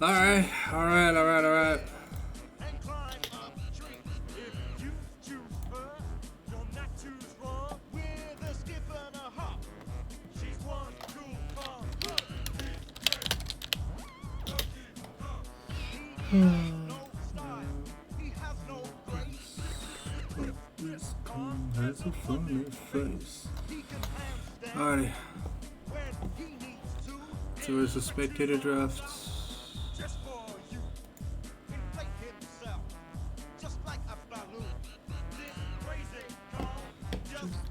Alright. This clown has a funny face. Alrighty. So it's a spectator draft.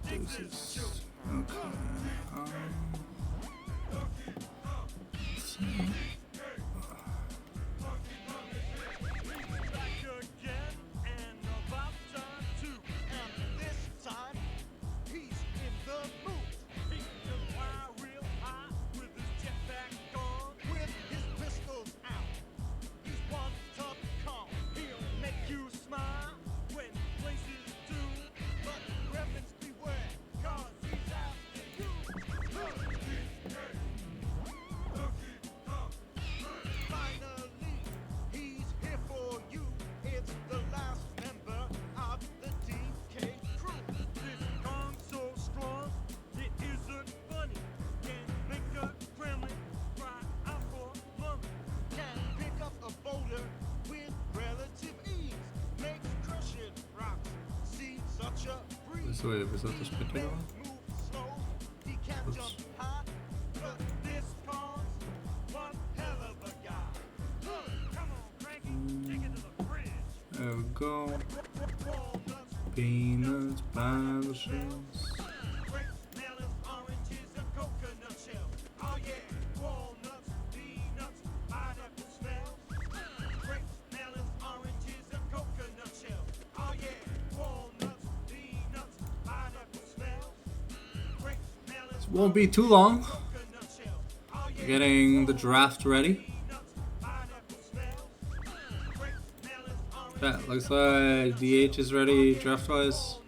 Deuces. Okay. Let's see. So wait, was that the spectator one? Oops. There we go. Peanuts by the shells. Won't be too long. Getting the draft ready. Yeah, looks like DH is ready draft wise.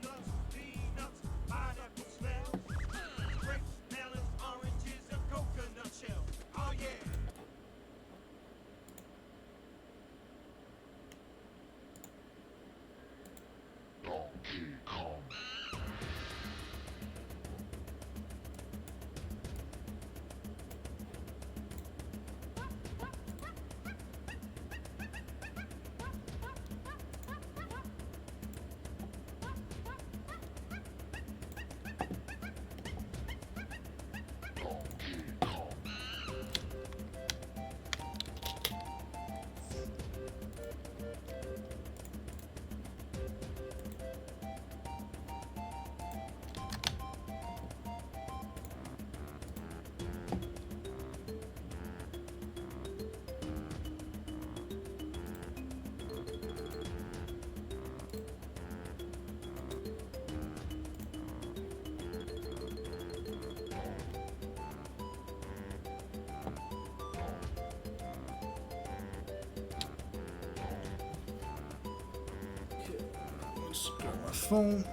Let's grab my phone.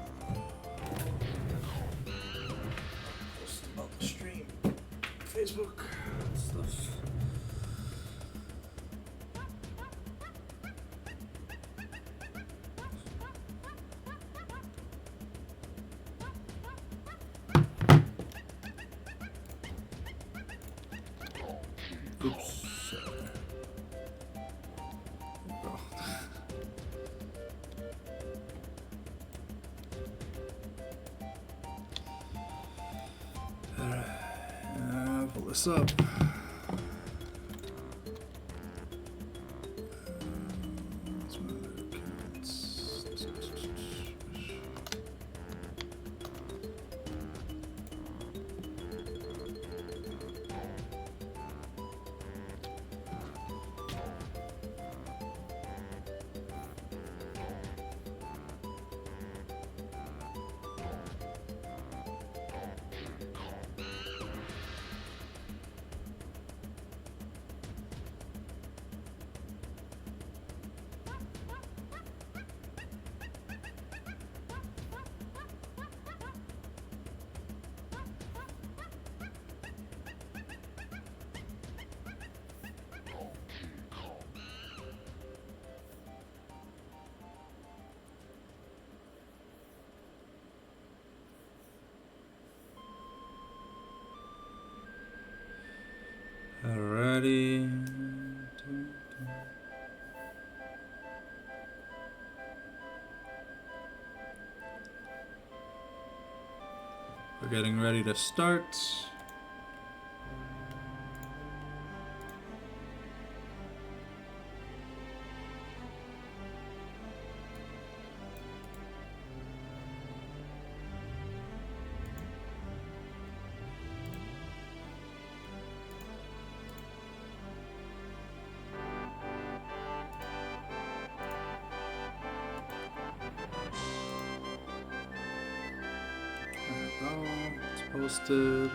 Post about the stream, Facebook stuff. Oops. Pull this up. We're getting ready to start. It's posted.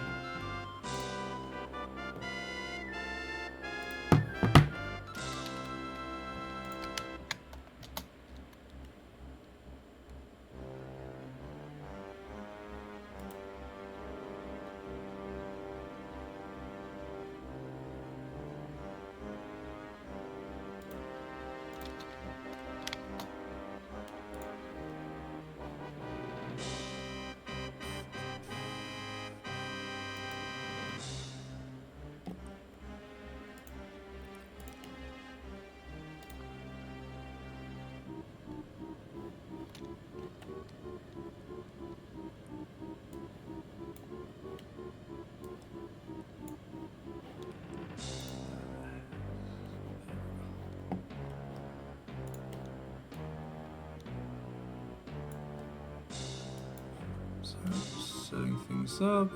Setting things up.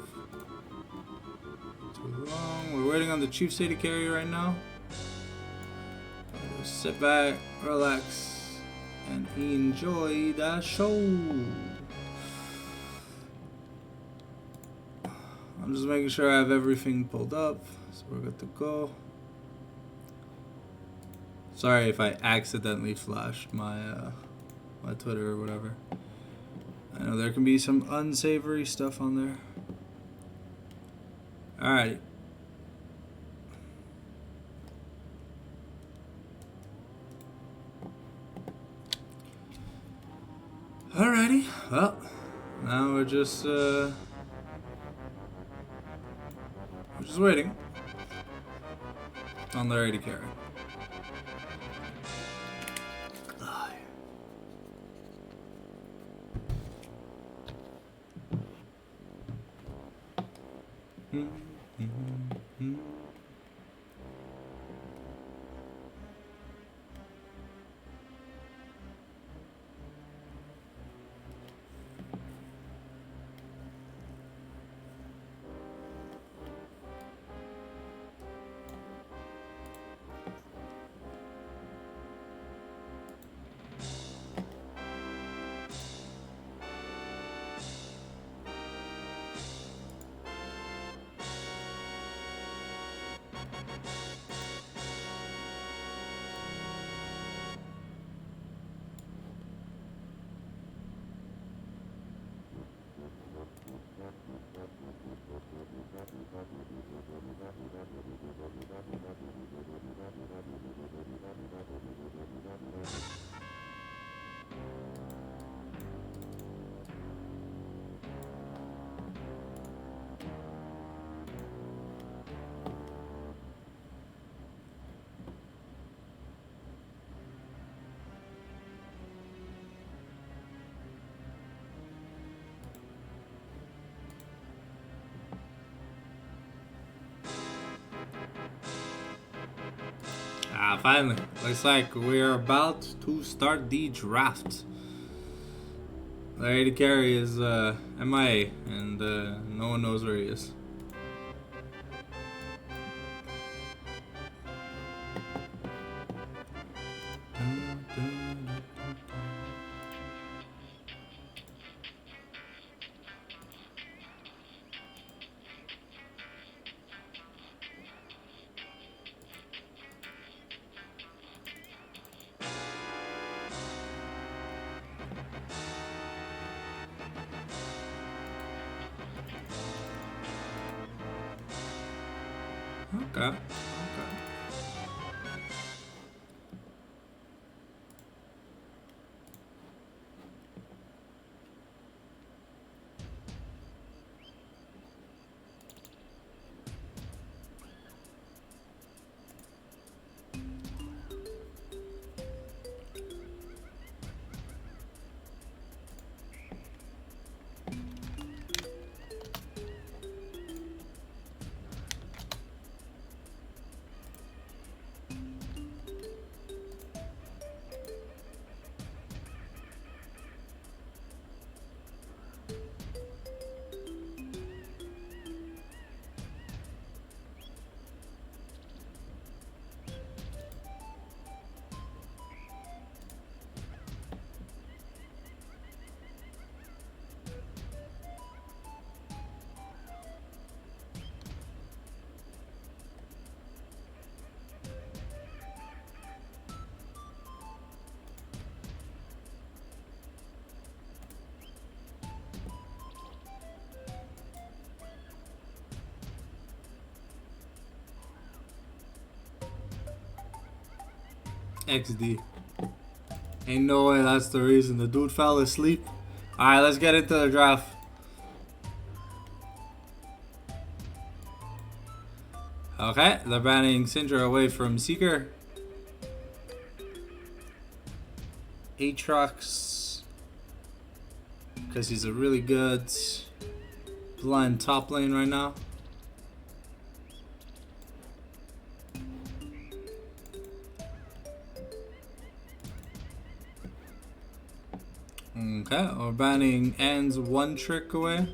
Too long. We're waiting on the Chief City Carrier right now. Sit back, relax, and enjoy the show. I'm just making sure I have everything pulled up, so we're good to go. Sorry if I accidentally flashed my my Twitter or whatever. I know there can be some unsavory stuff on there. Alrighty. Alrighty. Well, now we're just waiting on the ready carry. Finally. Looks like we're about to start the draft. The AD carry is MIA, and no one knows where he is. Okay. XD. Ain't no way that's the reason. The dude fell asleep. Alright, let's get into the draft. Okay, they're banning Syndra away from Seeker. Aatrox, because he's a really good blind top lane right now. Okay, we're banning Ann's one trick away.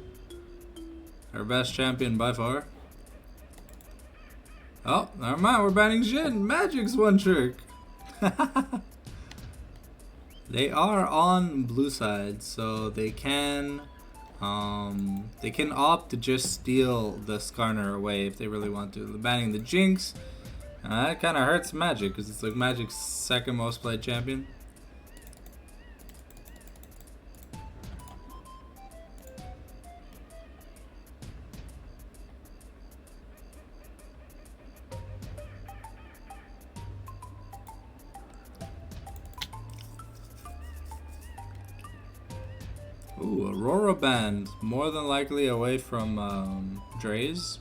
Our best champion by far. Oh, never mind, we're banning Jhin. Magic's one trick. They are on blue side, so they can opt to just steal the Skarner away if they really want to. They're banning the Jinx. That kind of hurts Magic because it's like Magic's second most played champion. Ooh, Aurora banned, more than likely away from Dre's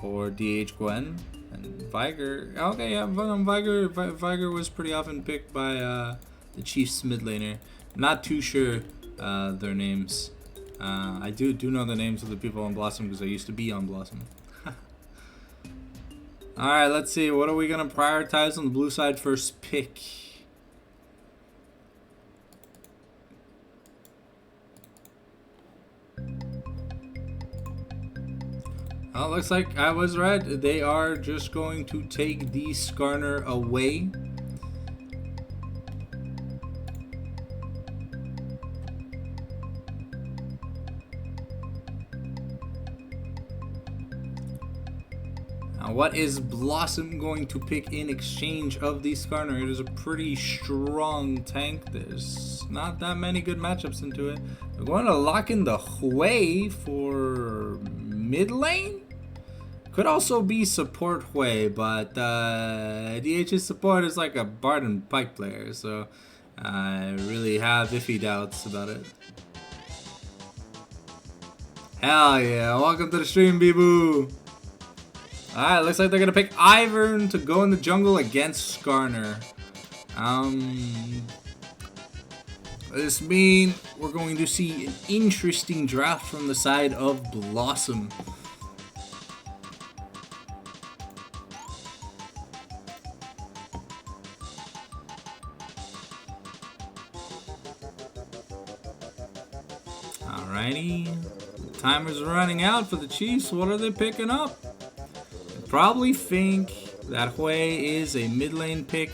or DH Gwen and Viger. Okay, yeah, Viger was pretty often picked by the Chiefs mid laner. Not too sure their names. I do know the names of the people on Blossom because I used to be on Blossom. All right, let's see. What are we gonna prioritize on the blue side first pick? Oh, looks like I was right. They are just going to take the Skarner away. Now, what is Blossom going to pick in exchange of the Skarner? It is a pretty strong tank. There's not that many good matchups into it. We're going to lock in the Hui for mid lane. Could also be support Hui, but DH's support is like a Bard and Pike player, so I really have iffy doubts about it. Hell yeah, welcome to the stream, Bibu! Alright, looks like they're gonna pick Ivern to go in the jungle against Skarner. This means we're going to see an interesting draft from the side of Blossom. Alrighty, the timer's running out for the Chiefs. What are they picking up? I probably think that Hui is a mid lane pick.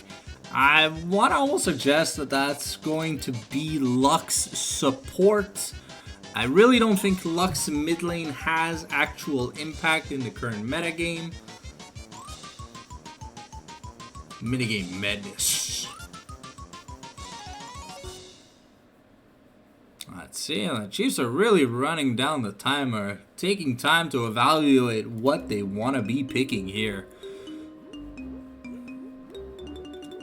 I want to almost suggest that that's going to be Lux support. I really don't think Lux mid lane has actual impact in the current metagame. Minigame madness. Let's see, the Chiefs are really running down the timer, taking time to evaluate what they want to be picking here.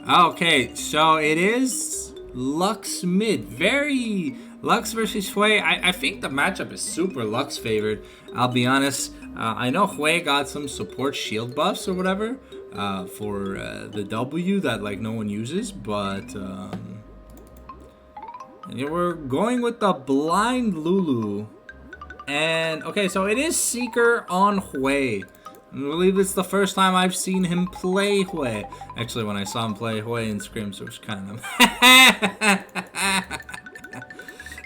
Okay, so it is Lux mid. Very Lux versus Hui. I think the matchup is super Lux favored. I'll be honest. I know Hui got some support shield buffs or whatever for the W that like no one uses, but and we're going with the blind Lulu. And okay, so it is Seeker on Hui. I believe it's the first time I've seen him play Hui. Actually, when I saw him play Hui in Scrims, it was kind of...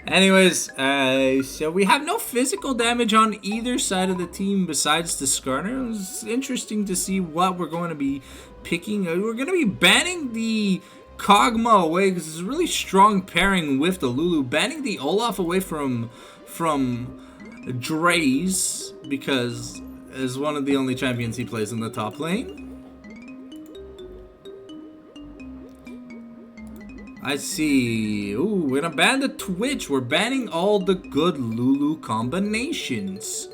Anyways, so we have no physical damage on either side of the team besides the Skarner. It was interesting to see what we're going to be picking. We're going to be banning the Kog'Maw away because it's a really strong pairing with the Lulu. Banning the Olaf away from Dre's because is one of the only champions he plays in the top lane. I see. Ooh, we're gonna ban the Twitch. We're banning all the good Lulu combinations.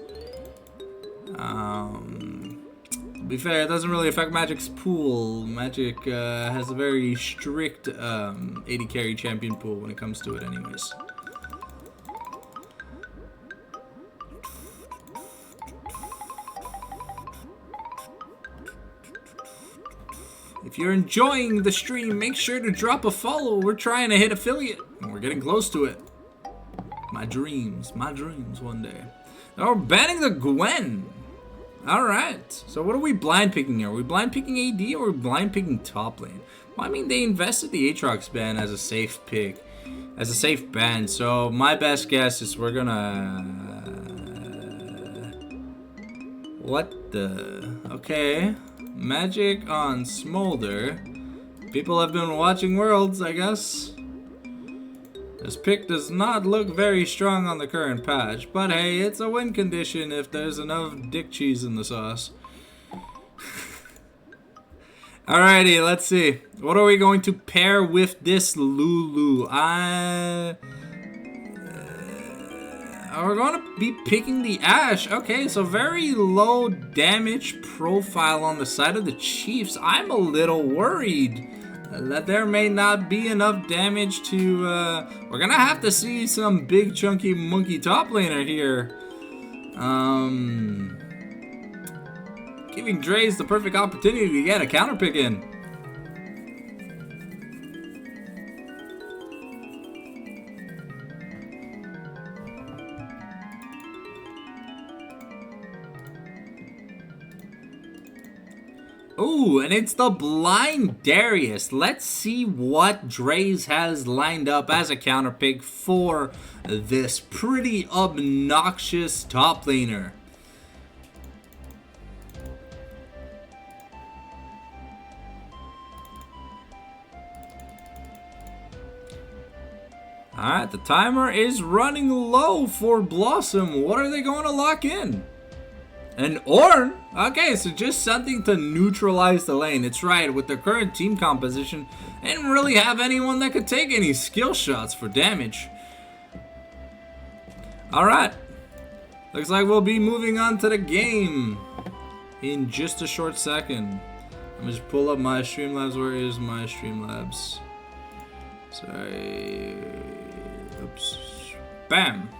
To be fair, it doesn't really affect Magic's pool. Magic has a very strict 80 carry champion pool when it comes to it anyways. If you're enjoying the stream, make sure to drop a follow. We're trying to hit affiliate, and we're getting close to it. My dreams one day. Now we're banning the Gwen. Alright, so what are we blind picking here? Are we blind picking AD or are we blind picking top lane? Well, I mean, they invested the Aatrox ban as a safe pick, as a safe ban, so my best guess is we're gonna... What the... Okay, Magic on Smolder. People have been watching Worlds, I guess. This pick does not look very strong on the current patch, but hey, it's a win condition if there's enough dick cheese in the sauce. Alrighty, let's see. What are we going to pair with this Lulu? We're going to be picking the Ashe. Okay, so very low damage profile on the side of the Chiefs. I'm a little worried that there may not be enough damage to, we're gonna have to see some big chunky monkey top laner here. Giving Dre's the perfect opportunity to get a counter pick in. Ooh, and it's the blind Darius. Let's see what Dre's has lined up as a counter pick for this pretty obnoxious top laner. Alright, the timer is running low for Blossom. What are they going to lock in? An Ornn? Okay, so just something to neutralize the lane. It's right, with the current team composition, they didn't really have anyone that could take any skill shots for damage. Alright. Looks like we'll be moving on to the game in just a short second. Let me just pull up my Streamlabs. Where is my Streamlabs? Sorry. Oops. Bam.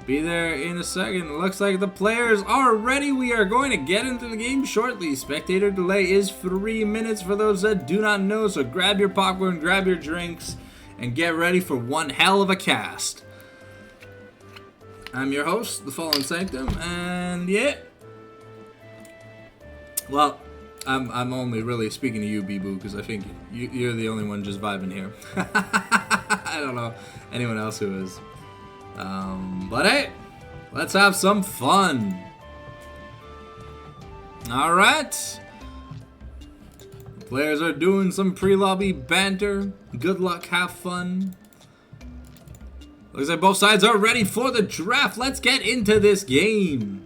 Be there in a second. It looks like the players are ready. We are going to get into the game shortly. Spectator delay is 3 minutes for those that do not know, so grab your popcorn, grab your drinks, and get ready for one hell of a cast. I'm your host, The Fallen Sanctum, and yeah. Well, I'm only really speaking to you, Bibu, because I think you're the only one just vibing here. I don't know anyone else who is. But hey, let's have some fun. Alright. The players are doing some pre-lobby banter. Good luck, have fun. Looks like both sides are ready for the draft. Let's get into this game.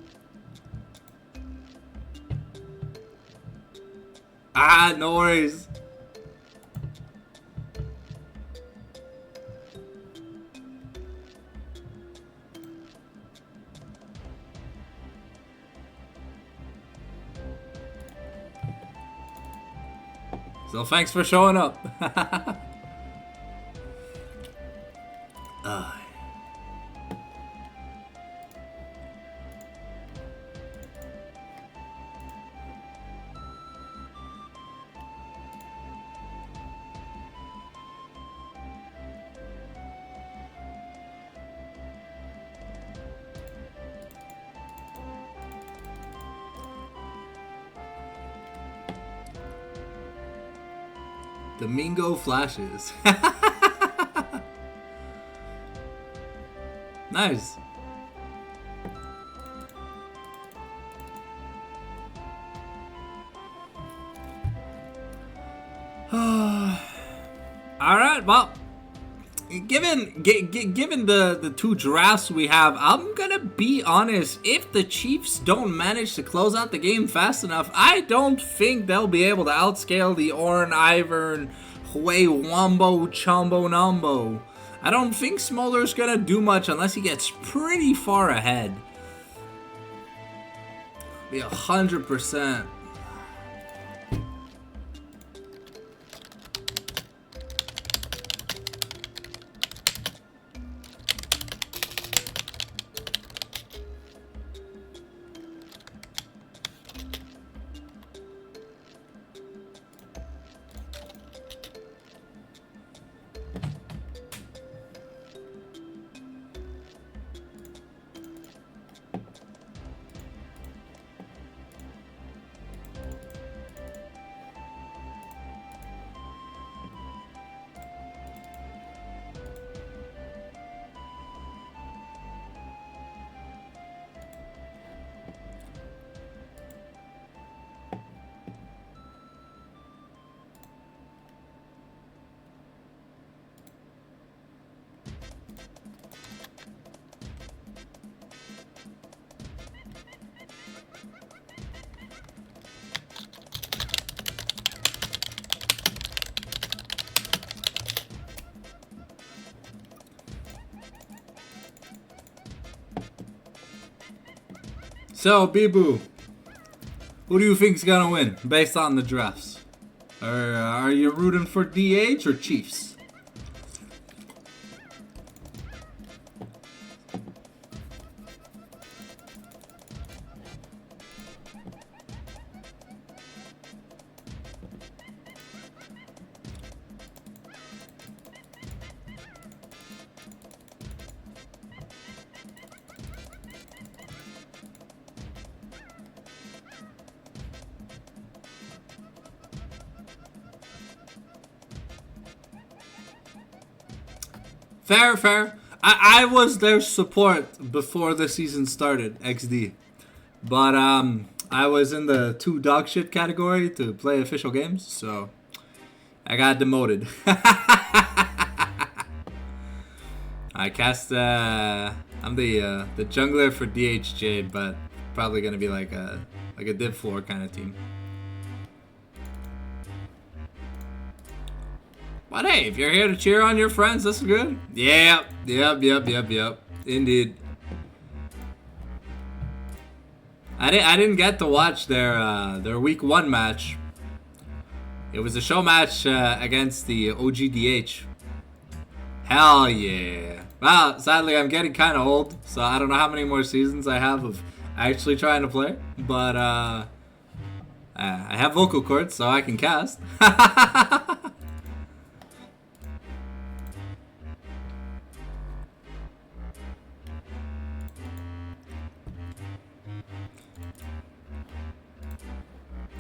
Ah, no worries. So thanks for showing up. Domingo flashes. Nice. Alright, well, given the two drafts we have, I'm gonna be honest, if the Chiefs don't manage to close out the game fast enough, I don't think they'll be able to outscale the Ornn, Ivern, Hwei, Wombo, Chombo, Nombo. I don't think Smolder's gonna do much unless he gets pretty far ahead. Be 100%. So, Bibu, who do you think's gonna win based on the drafts? Are you rooting for DH or Chiefs? Fair, fair. I was their support before the season started, XD. But I was in the 2 dog shit category to play official games, so I got demoted. I cast I'm the jungler for DHJ, but probably gonna be like a div floor kind of team. But hey, if you're here to cheer on your friends, that's good. Yep. Indeed. I didn't get to watch their week 1 match. It was a show match against the OGDH. Hell yeah. Well, sadly, I'm getting kind of old, so I don't know how many more seasons I have of actually trying to play. But I have vocal cords, so I can cast.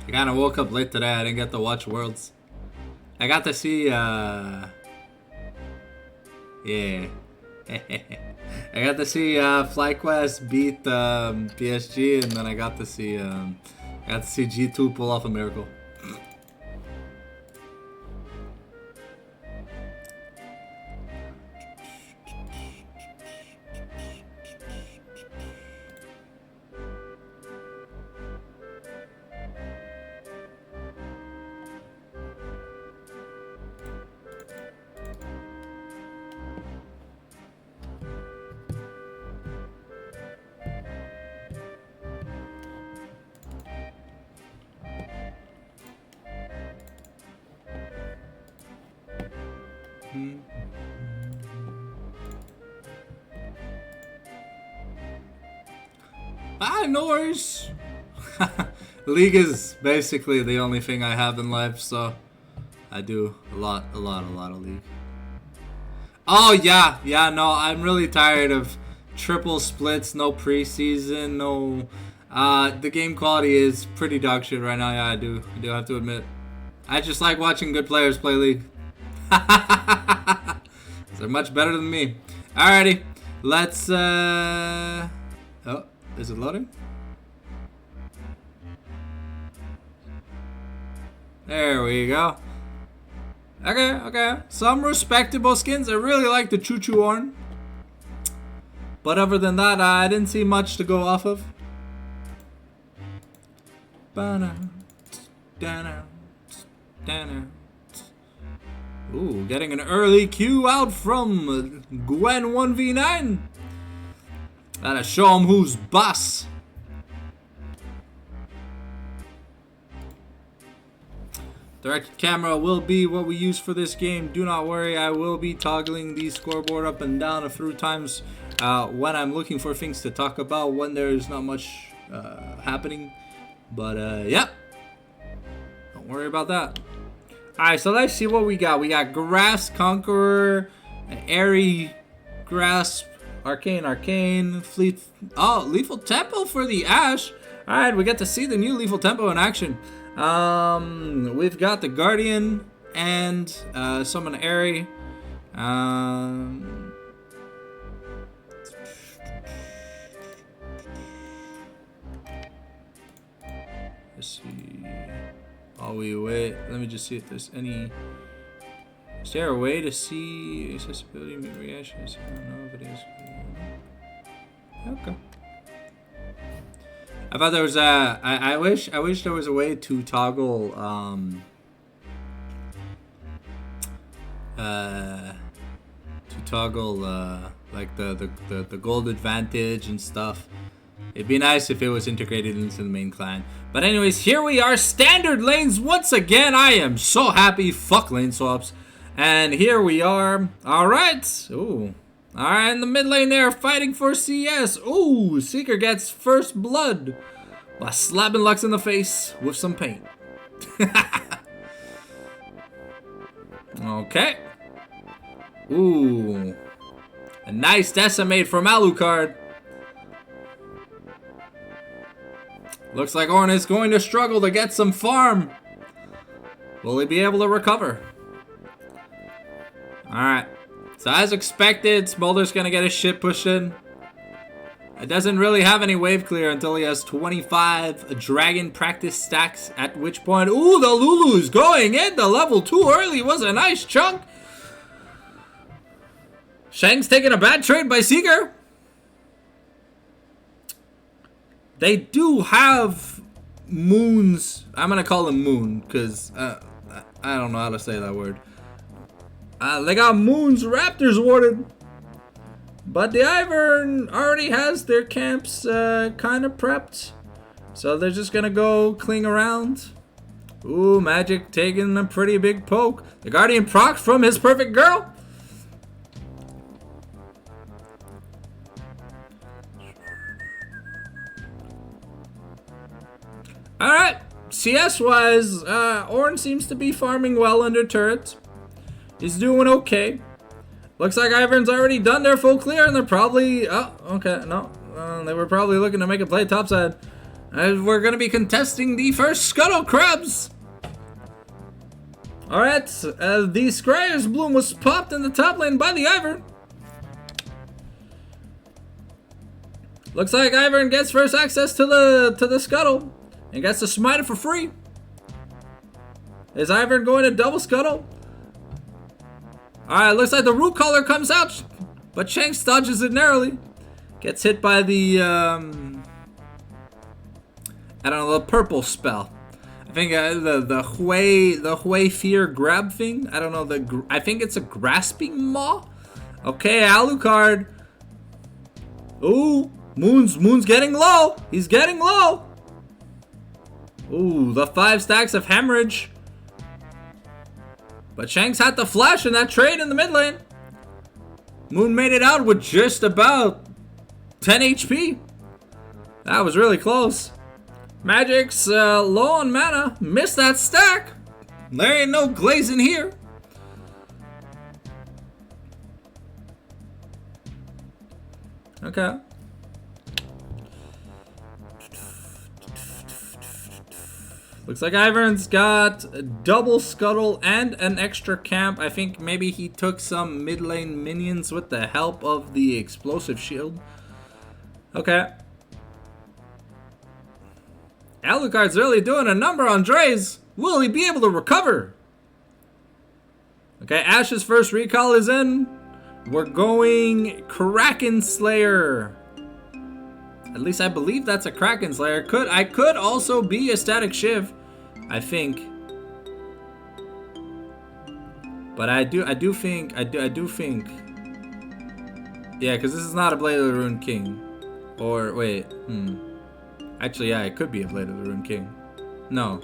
I kind of woke up late today. I didn't get to watch Worlds. I got to see, yeah. I got to see FlyQuest beat PSG, and then I got to see G2 pull off a miracle. No worries. League is basically the only thing I have in life, so I do a lot of League. Oh yeah, no, I'm really tired of triple splits, no preseason, no. The game quality is pretty dog shit right now. Yeah, I do have to admit. I just like watching good players play League. They're much better than me. Alrighty, let's. Oh, is it loading? There we go. Okay. Some respectable skins. I really like the Choo Choo Horn. But other than that, I didn't see much to go off of. Ooh, getting an early Q out from Gwen 1v9. Gotta show him who's boss. Directed camera will be what we use for this game. Do not worry, I will be toggling the scoreboard up and down a few times when I'm looking for things to talk about, when there's not much happening. But yeah, don't worry about that. Alright, so let's see what we got. We got Grass, Conqueror, Airy, Grasp, Arcane, Fleet. Oh, Lethal Tempo for the Ash. Alright, we get to see the new Lethal Tempo in action. We've got the Guardian and Summon Airy. Let's see. While we wait, let me just see if there's any. Is there a way to see accessibility mute reactions? I don't know if it is. Okay. I thought there was a. I wish there was a way to toggle like the gold advantage and stuff. It'd be nice if it was integrated into the main clan. But anyways, here we are, standard lanes once again. I am so happy. Fuck lane swaps. And here we are. Alright. Ooh. Alright, in the mid lane there, fighting for CS. Ooh, Seeker gets first blood by slapping Lux in the face with some paint. Okay. Ooh. A nice decimate from Alucard. Looks like Ornn is going to struggle to get some farm. Will he be able to recover? Alright. So as expected, Smolder's going to get his shit pushed in. It doesn't really have any wave clear until he has 25 dragon practice stacks, at which point, ooh, the Lulu's going in. The level 2 early was a nice chunk. Shang's taking a bad trade by Seeker. They do have moons. I'm going to call them moon because I don't know how to say that word. They got moons raptors warded. But the Ivern already has their camps kind of prepped. So they're just going to go cling around. Ooh, Magic taking a pretty big poke. The Guardian proc from his perfect girl. Alright, CS-wise, Ornn seems to be farming well under turrets. He's doing okay. Looks like Ivern's already done their full clear, and they're probably... Oh, okay, no. They were probably looking to make a play topside. We're going to be contesting the first Scuttle Crabs. Alright, the Scryer's Bloom was popped in the top lane by the Ivern. Looks like Ivern gets first access to the Scuttle. And gets to smite it for free. Is Ivern going to double Scuttle? Alright, looks like the root collar comes out. But Shanks dodges it narrowly. Gets hit by the, I don't know, the purple spell. I think the Hui Fear grab thing. I don't know, I think it's a grasping maw. Okay, Alucard. Ooh, Moon's getting low. He's getting low. Ooh, the 5 stacks of hemorrhage. But Shanks had the flash in that trade in the mid lane. Moon made it out with just about 10 HP. That was really close. Magic's low on mana. Missed that stack. There ain't no glazing here. Okay. Looks like Ivern's got a double Scuttle and an extra camp. I think maybe he took some mid lane minions with the help of the explosive shield. Okay. Alucard's really doing a number on Dre's. Will he be able to recover? Okay, Ash's first recall is in. We're going Kraken Slayer. At least I believe that's a Kraken Slayer. I could also be a Static Shiv, I think. But I do think. Yeah, because this is not a Blade of the Rune King. Or wait, Actually, yeah, it could be a Blade of the Rune King. No,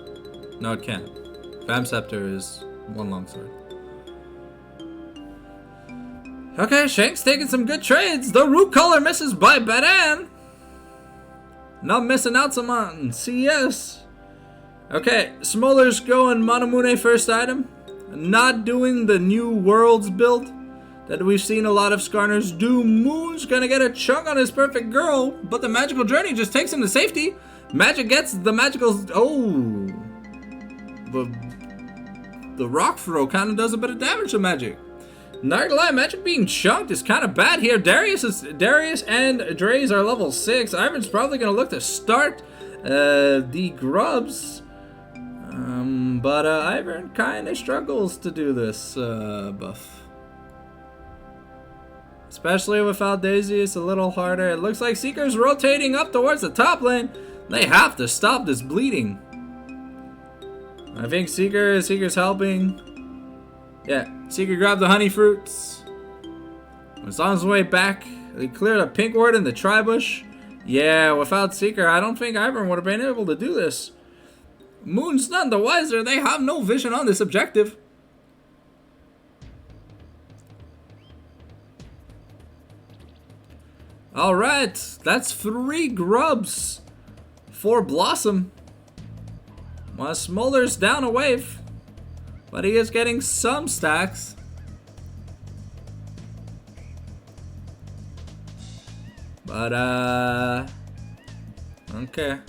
it can't. Vamp Scepter is one longsword. Okay, Shank's taking some good trades. The root color misses by Badan. Not missing out some on CS. Okay, Smolder's going Manamune first item. Not doing the new worlds build that we've seen a lot of Skarners do. Moon's gonna get a chunk on his perfect girl, but the magical journey just takes him to safety. Magic gets the magical. Oh, the rock throw kind of does a bit of damage to Magic. Not gonna lie, Magic being chunked is kind of bad here. Darius and Dre's are level 6. Ivan's probably gonna look to start the grubs. But Ivan kind of struggles to do this buff. Especially without Daisy, it's a little harder. It looks like Seeker's rotating up towards the top lane. They have to stop this bleeding. I think Seeker's helping. Yeah, Seeker grabbed the honey fruits. Was on his way back. He cleared a pink ward in the tri-bush. Yeah, without Seeker, I don't think Ivern would have been able to do this. Moon's none the wiser. They have no vision on this objective. Alright, that's 3 grubs for Blossom. Well, Smolder's down a wave, but he is getting some stacks. But, okay.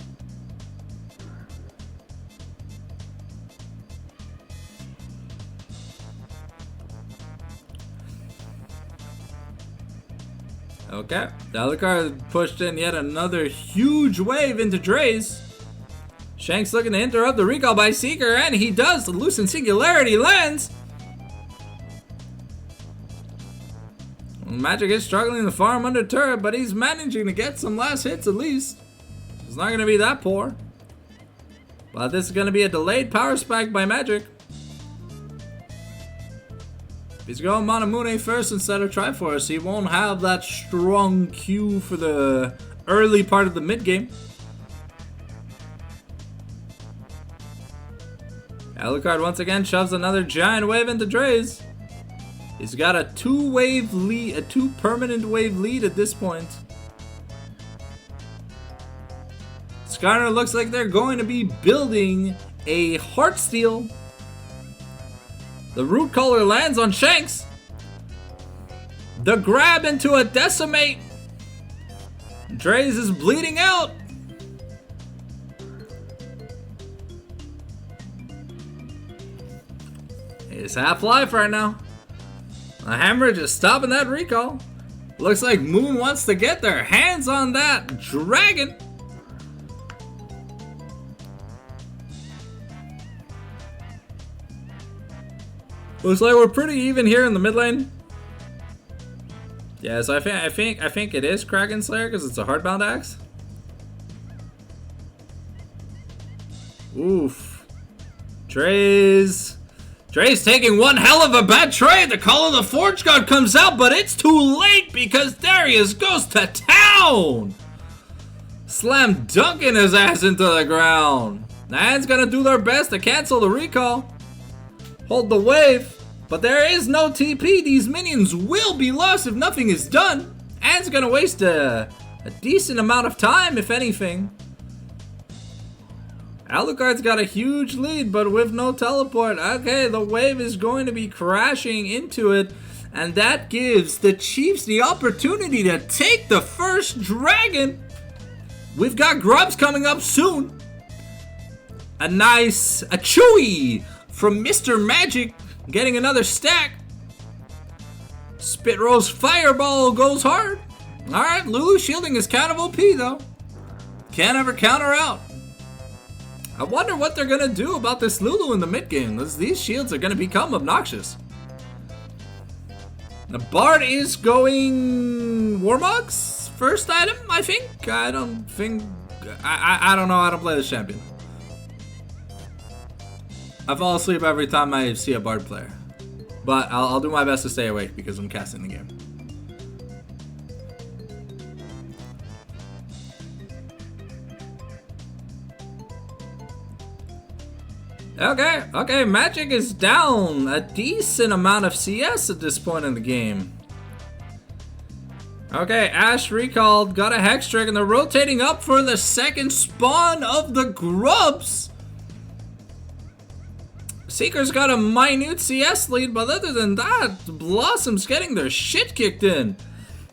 Okay, the other card pushed in yet another huge wave into Dre's. Shank's looking to interrupt the recall by Seeker, and he does. The Lucent Singularity lands. Magic is struggling to farm under turret, but he's managing to get some last hits at least. It's not going to be that poor. But this is going to be a delayed power spike by Magic. He's going Manamune first instead of Triforce. He won't have that strong Q for the early part of the mid game. Alucard once again shoves another giant wave into Dre's. He's got a 2-wave lead, a 2 permanent wave lead at this point. Skarner looks like they're going to be building a Heartsteel. The root color lands on Shanks. The grab into a Decimate. Dre's is bleeding out. It's half life right now. The hemorrhage is stopping that recall. Looks like Moon wants to get their hands on that dragon. Looks like we're pretty even here in the mid lane. Yeah, so I think it is Kraken Slayer because it's a hardbound axe. Oof. Dre's taking one hell of a bad trade. The Call of the Forge God comes out, but it's too late because Darius goes to town. Slam dunking his ass into the ground. Nan's gonna do their best to cancel the recall. Hold the wave. But there is no TP. These minions will be lost if nothing is done. Anne's gonna waste a decent amount of time, if anything. Alucard's got a huge lead, but with no teleport. Okay, the wave is going to be crashing into it. And that gives the Chiefs the opportunity to take the first dragon. We've got grubs coming up soon. A chewy from Mr. Magic. Getting another stack. Spit Rose Fireball goes hard. Alright, Lulu shielding is kind of OP though. Can't ever counter out. I wonder what they're gonna do about this Lulu in the mid game. These shields are gonna become obnoxious. The Bard is going Warmog's first item, I think. I don't know. I don't play this champion. I fall asleep every time I see a Bard player. But I'll do my best to stay awake because I'm casting the game. Okay, Magic is down a decent amount of CS at this point in the game. Okay, Ash recalled, got a Hex Trick, and they're rotating up for the second spawn of the Grubs. Seeker's got a minute CS lead, but other than that, Blossom's getting their shit kicked in.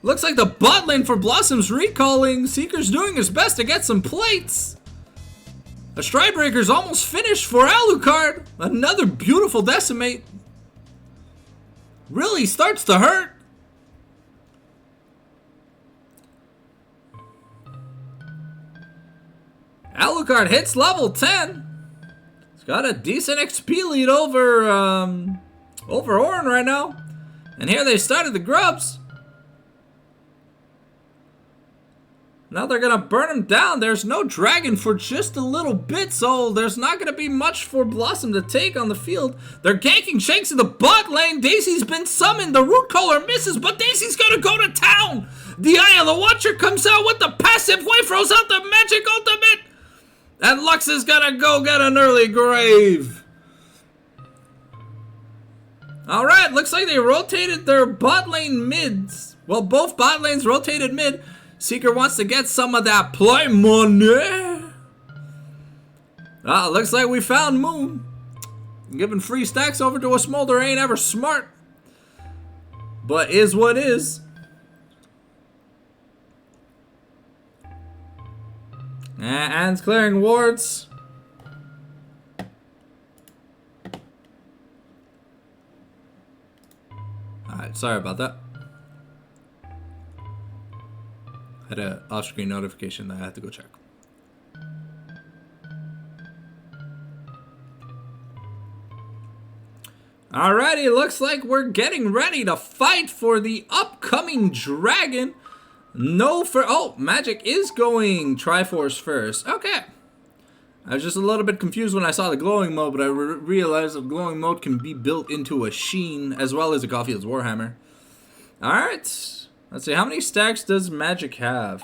Looks like the bot lane for Blossom's recalling. Seeker's doing his best to get some plates. A Stridebreaker's almost finished for Alucard. Another beautiful decimate. Really starts to hurt. Alucard hits level 10. He's got a decent XP lead over Orin right now. And here they started the Grubs. Now they're gonna burn him down. There's no dragon for just a little bit, so there's not gonna be much for Blossom to take on the field. They're ganking Shanks in the bot lane. Daisy's been summoned. The root caller misses, but Daisy's gonna go to town. The Eye of the Watcher comes out with the passive wave, throws out the magic ultimate. And Lux is gonna go get an early grave. Alright, looks like they rotated their bot lane mids. Well, both bot lanes rotated mid. Seeker wants to get some of that play money. Looks like we found Moon. Giving free stacks over to a Smolder ain't ever smart. But is what is. And clearing wards. Alright, sorry about that. Had an off-screen notification that I had to go check. Alrighty, looks like we're getting ready to fight for the upcoming dragon. Oh, Magic is going Triforce first. Okay. I was just a little bit confused when I saw the glowing mode, but I realized the glowing mode can be built into a Sheen as well as a Caulfield's Warhammer. Alright. Let's see, how many stacks does Magic have?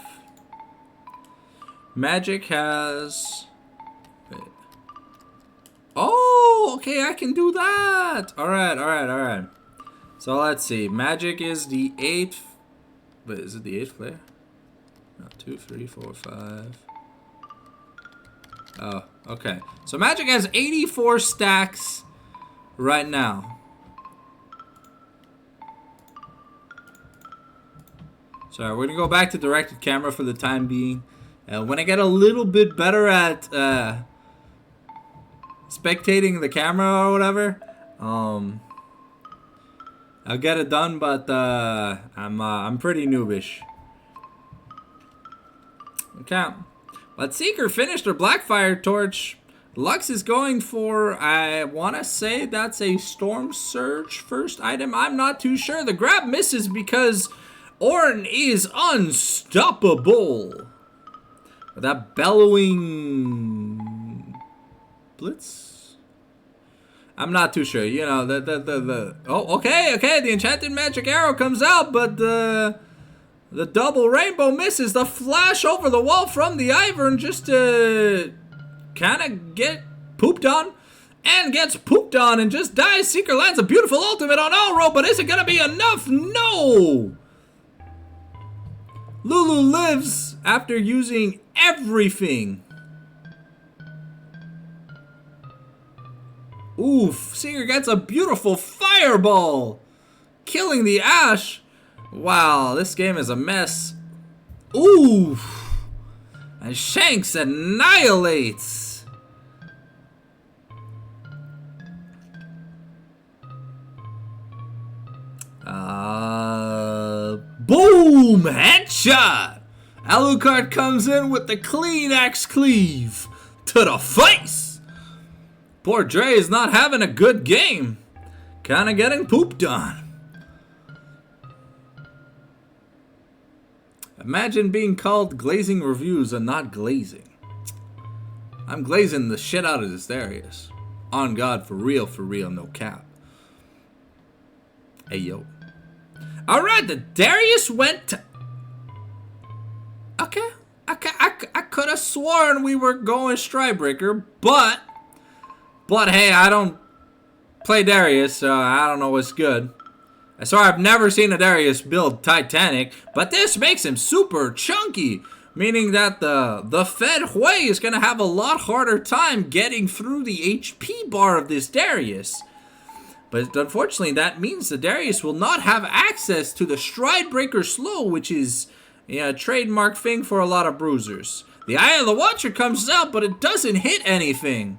Magic has... Wait. Oh, okay, I can do that! Alright. So let's see, Magic is the 8th... Wait, is it the 8th player? No, 2, 3, 4, 5... Oh, okay. So Magic has 84 stacks right now. So we're gonna go back to directed camera for the time being. When I get a little bit better at spectating the camera or whatever, I'll get it done. But I'm pretty noobish. Okay, but Seeker finished her Blackfire Torch. Lux is going for, I want to say that's a Storm Surge first item. I'm not too sure. The grab misses because Orin is unstoppable. With that bellowing blitz? I'm not too sure. You know, oh, okay. The enchanted magic arrow comes out, but the double rainbow misses. The flash over the wall from the Ivern just to kind of get pooped on. And gets pooped on and just dies. Seeker lands a beautiful ultimate on Alro, but is it going to be enough? No! Lulu lives after using everything. Oof, Seeker gets a beautiful fireball, killing the Ash. Wow, this game is a mess. Oof, and Shanks annihilates. Boom! Headshot! Alucard comes in with the clean axe cleave to the face. Poor Dre is not having a good game. Kinda getting pooped on. Imagine being called glazing reviews and not glazing. I'm glazing the shit out of this Darius. On God, for real, no cap. Hey, yo. Alright, the Darius went to... Okay, I could have sworn we were going Stridebreaker, but But hey, I don't play Darius, so I don't know what's good. So I've never seen a Darius build Titanic, but this makes him super chunky, meaning that the Fed Hui is going to have a lot harder time getting through the HP bar of this Darius. But unfortunately, that means the Darius will not have access to the Stride Breaker Slow, which is a trademark thing for a lot of bruisers. The Eye of the Watcher comes out, but it doesn't hit anything.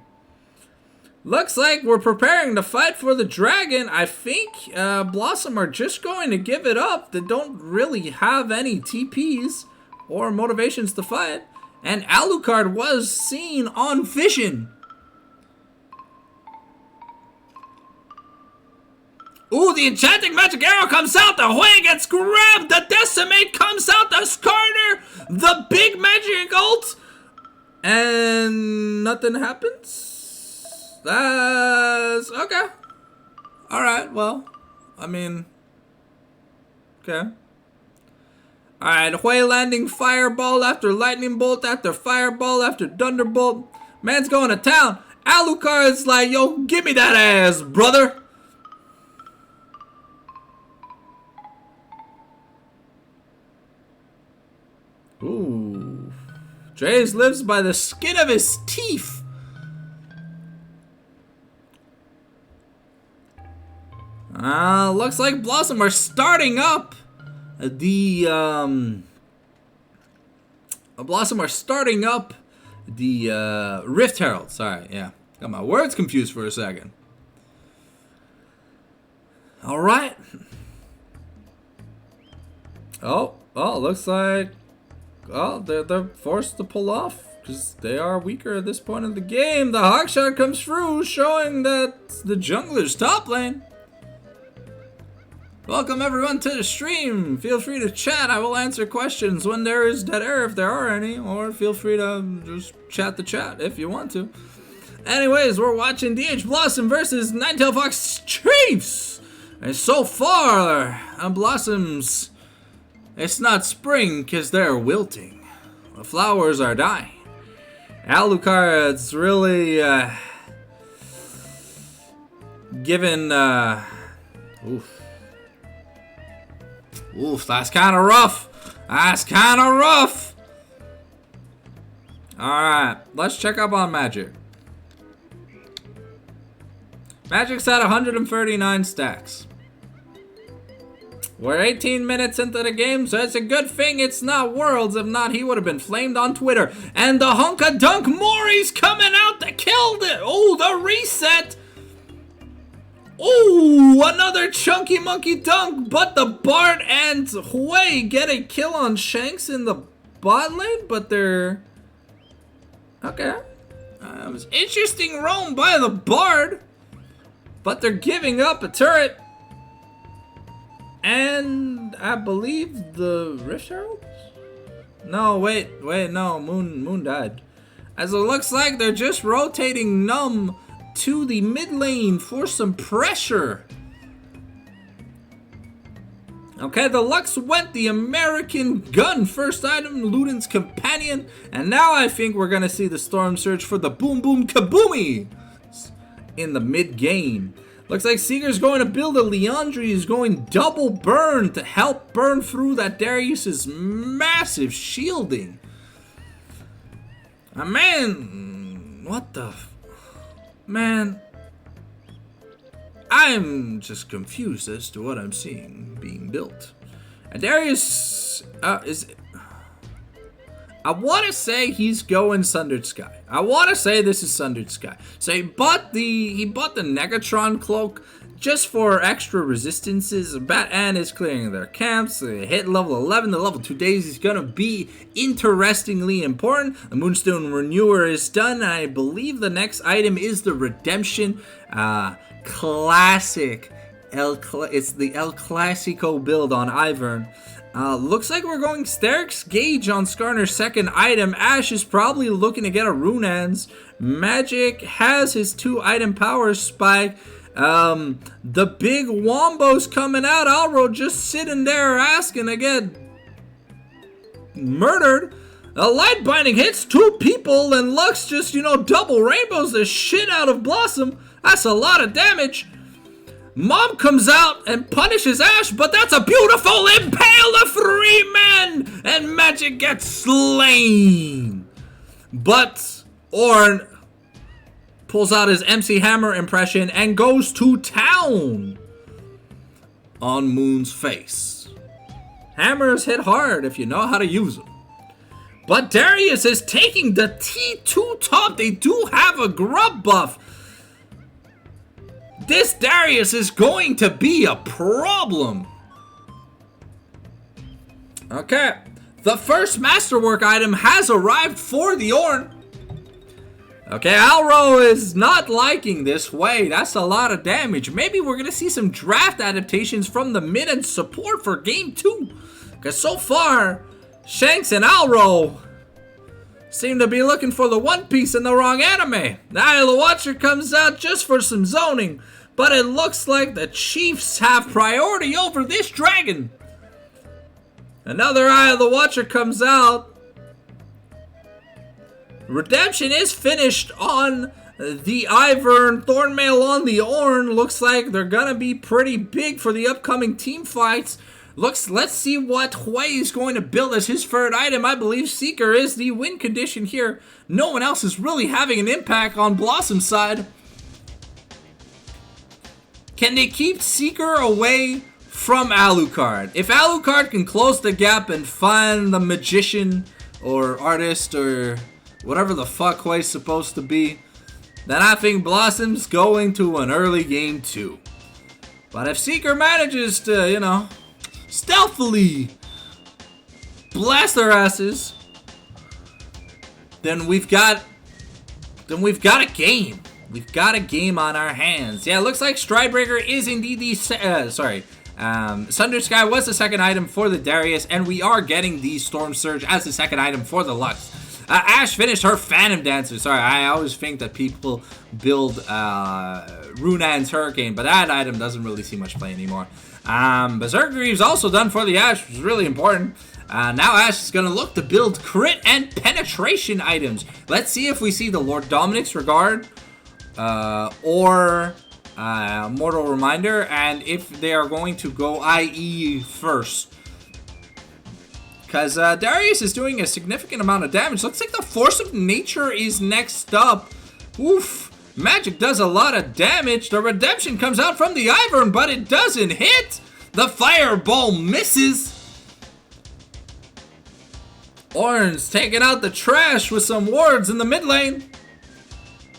Looks like we're preparing to fight for the dragon. I think Blossom are just going to give it up. They don't really have any TPs or motivations to fight. And Alucard was seen on Vision. Ooh, the Enchanting Magic Arrow comes out. The Hui gets grabbed. The Decimate comes out. The Skarner. The big magic ult. And nothing happens. That's okay. Alright, well, I mean, okay. Alright, Hui landing Fireball after Lightning Bolt after Fireball after Thunderbolt. Man's going to town. Alucard's like, yo, give me that ass, brother. Ooh. Dre's lives by the skin of his teeth. Looks like Blossom are starting up the Rift Herald. Sorry, yeah. Got my words confused for a second. Alright. Oh, looks like they're forced to pull off because they are weaker at this point of the game. The Hawkshot comes through, showing that the jungler's top lane. Welcome everyone to the stream. Feel free to chat. I will answer questions when there is dead air, if there are any, or feel free to just chat the chat if you want to. Anyways, we're watching DH Blossom versus N9TF Fox Chiefs. And so far, on Blossoms, it's not spring because they're wilting. The flowers are dying. Alucard's really given Oof, that's kind of rough. That's kind of rough. Alright, let's check up on Magic. Magic's at 139 stacks. We're 18 minutes into the game, so it's a good thing it's not Worlds. If not, he would have been flamed on Twitter. And the Hunka Dunk Mori's coming out to kill it. Oh, the reset. Ooh, another chunky monkey dunk, but the Bart and Hui get a kill on Shanks in the bot lane, but they're... Okay. It was interesting roam by the Bard, but they're giving up a turret. And I believe the Rift Heralds? No, wait, no, Moon died. As it looks like they're just rotating Numb to the mid lane for some pressure. Okay, the Lux went the American Gun first item, Luden's Companion, and now I think we're gonna see the Storm Surge for the Boom Boom Kaboomy in the mid game. Looks like Seeger's going to build a Leandri, is going double burn to help burn through that Darius's massive shielding. Man, what the... Man, I'm just confused as to what I'm seeing being built. And Darius is... I want to say he's going Sundered Sky. I want to say this is Sundered Sky. So he bought the Negatron cloak just for extra resistances. Bat-An is clearing their camps. They hit level 11. The level 2 days is going to be interestingly important. The Moonstone Renewer is done. And I believe the next item is the Redemption Classic. It's the El Clasico build on Ivern. Looks like we're going Sterix Gauge on Skarner's second item. Ash is probably looking to get a Runans. Magic has his 2-item power spike. The big Wombo's coming out. Alro just sitting there asking to get murdered. A light binding hits 2 people and Lux just, double rainbows the shit out of Blossom. That's a lot of damage. Mom comes out and punishes Ash, but that's a beautiful impale of 3 men! And Magic gets slain. But Orn pulls out his MC Hammer impression and goes to town on Moon's face. Hammers hit hard if you know how to use them. But Darius is taking the T2 top. They do have a grub buff. This Darius is going to be a problem. Okay. The first Masterwork item has arrived for the Orn. Okay, Alro is not liking this. Wait, that's a lot of damage. Maybe we're going to see some draft adaptations from the mid and support for game 2. Because so far, Shanks and Alro seem to be looking for the One Piece in the wrong anime. The Eye of the Watcher comes out just for some zoning. But it looks like the Chiefs have priority over this dragon. Another Eye of the Watcher comes out. Redemption is finished on the Ivern. Thornmail on the Orn. Looks like they're gonna be pretty big for the upcoming team fights. Let's see what Hui is going to build as his third item. I believe Seeker is the win condition here. No one else is really having an impact on Blossom's side. Can they keep Seeker away from Alucard? If Alucard can close the gap and find the magician or artist or whatever the fuck Hui's supposed to be, then I think Blossom's going to an early game 2. But if Seeker manages to, stealthily blast their asses, then we've got a game. We've got a game on our hands. Yeah, it looks like Stridebreaker is indeed the Sunder Sky was the second item for the Darius, and we are getting the Storm Surge as the second item for the Lux. Ash finished her Phantom Dancer. Sorry, I always think that people build Runan's Hurricane, but that item doesn't really see much play anymore. Berserker Greaves also done for the Ash, which is really important. Now Ash is going to look to build crit and penetration items. Let's see if we see the Lord Dominic's Regard or Mortal Reminder, and if they are going to go IE first. Because Darius is doing a significant amount of damage. Looks like the Force of Nature is next up. Oof. Magic does a lot of damage. The Redemption comes out from the Ivern, but it doesn't hit. The Fireball misses. Orange taking out the trash with some wards in the mid lane.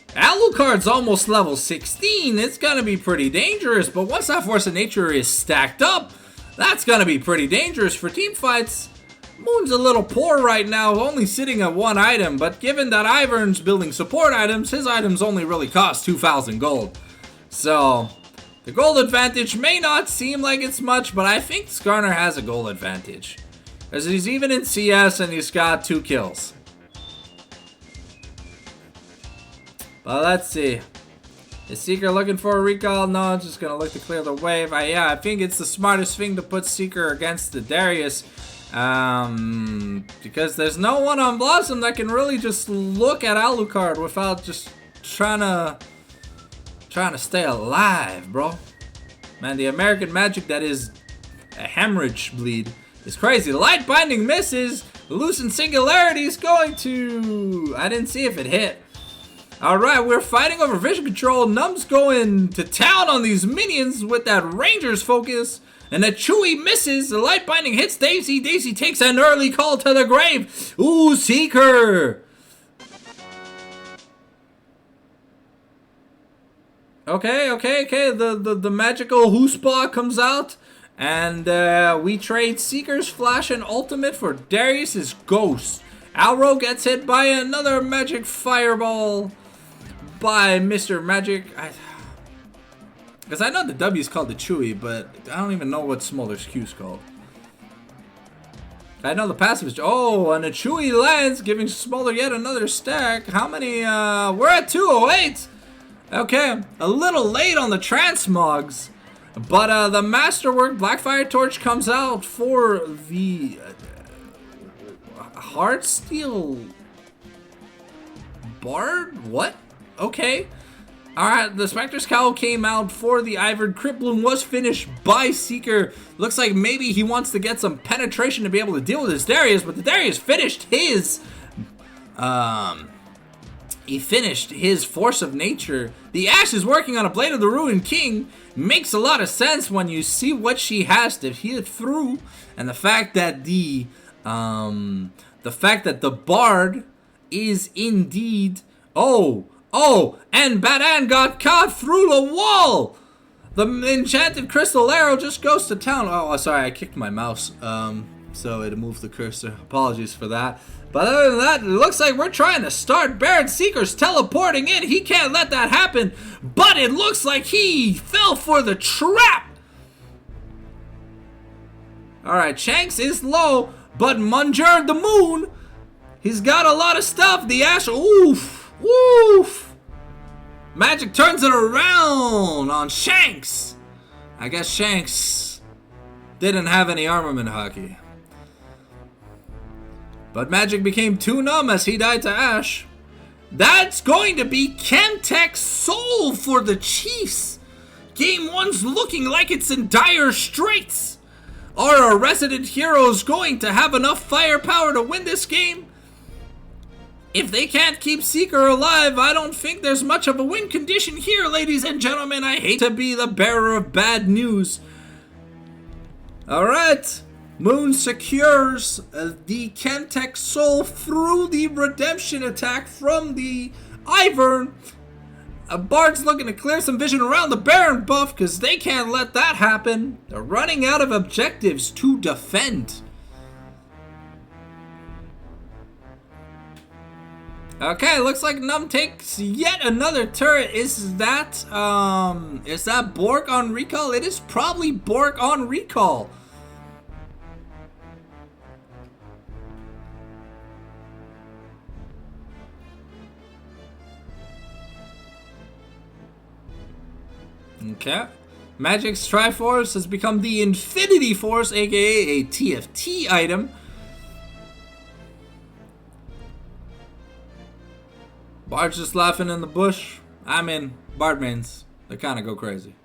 Alucard's almost level 16. It's going to be pretty dangerous, but once that Force of Nature is stacked up, that's going to be pretty dangerous for team fights. Moon's a little poor right now, only sitting at 1 item, but given that Ivern's building support items, his items only really cost 2,000 gold. So, the gold advantage may not seem like it's much, but I think Skarner has a gold advantage. Because he's even in CS and he's got 2 kills. But let's see. Is Seeker looking for a recall? No, just going to look to clear the wave. Yeah, I think it's the smartest thing to put Seeker against the Darius. Because there's no one on Blossom that can really just look at Alucard without just trying to stay alive, bro. Man, the American magic that is a hemorrhage bleed is crazy. The light binding misses. The Lucent Singularity is going to... I didn't see if it hit. Alright, we're fighting over vision control. Num's going to town on these minions with that Ranger's focus. And the Chewy misses. The light binding hits Daisy. Daisy takes an early call to the grave. Ooh, Seeker. Okay. The magical Hoospaw comes out. And we trade Seeker's Flash and Ultimate for Darius's Ghost. Alro gets hit by another magic fireball by Mr. Magic. Because I know the W is called the Chewy, but I don't even know what Smolder's Q is called. I know the passive is... Oh, and a Chewy lands, giving Smolder yet another stack. How many? We're at 208. Okay, a little late on the transmogs. But the Masterwork Blackfire Torch comes out for the... Heartsteel Bard? What? Okay. Alright, the Spectre's Cowl came out for the Ivern. Crit Bloom was finished by Seeker. Looks like maybe he wants to get some penetration to be able to deal with his Darius, but the Darius finished his... He finished his Force of Nature. The Ashe is working on a Blade of the Ruined King. Makes a lot of sense when you see what she has to hit through. And the fact that the Bard is indeed... Oh, and Badan got caught through the wall! The enchanted crystal arrow just goes to town. Oh, sorry, I kicked my mouse. So it moved the cursor. Apologies for that. But other than that, it looks like we're trying to start. Baron Seeker's teleporting in. He can't let that happen. But it looks like he fell for the trap. Alright, Shanks is low. But Munjur the Moon, he's got a lot of stuff. The Ashe, oof. Magic turns it around on Shanks. I guess Shanks didn't have any armament hockey. But Magic became too numb as he died to Ashe. That's going to be Chemtech Soul for the Chiefs. Game 1's looking like it's in dire straits. Are our resident heroes going to have enough firepower to win this game? If they can't keep Seeker alive, I don't think there's much of a win condition here, ladies and gentlemen. I hate to be the bearer of bad news. Alright. Moon secures the Chemtech Soul through the redemption attack from the Ivern. Bard's looking to clear some vision around the Baron buff because they can't let that happen. They're running out of objectives to defend. Okay, looks like Num takes yet another turret. Is that Bork on recall? It is probably Bork on recall. Okay. Magic's Triforce has become the Infinity Force, aka a TFT item. Bard's just laughing in the bush. I mean, Bard mains, they kind of go crazy.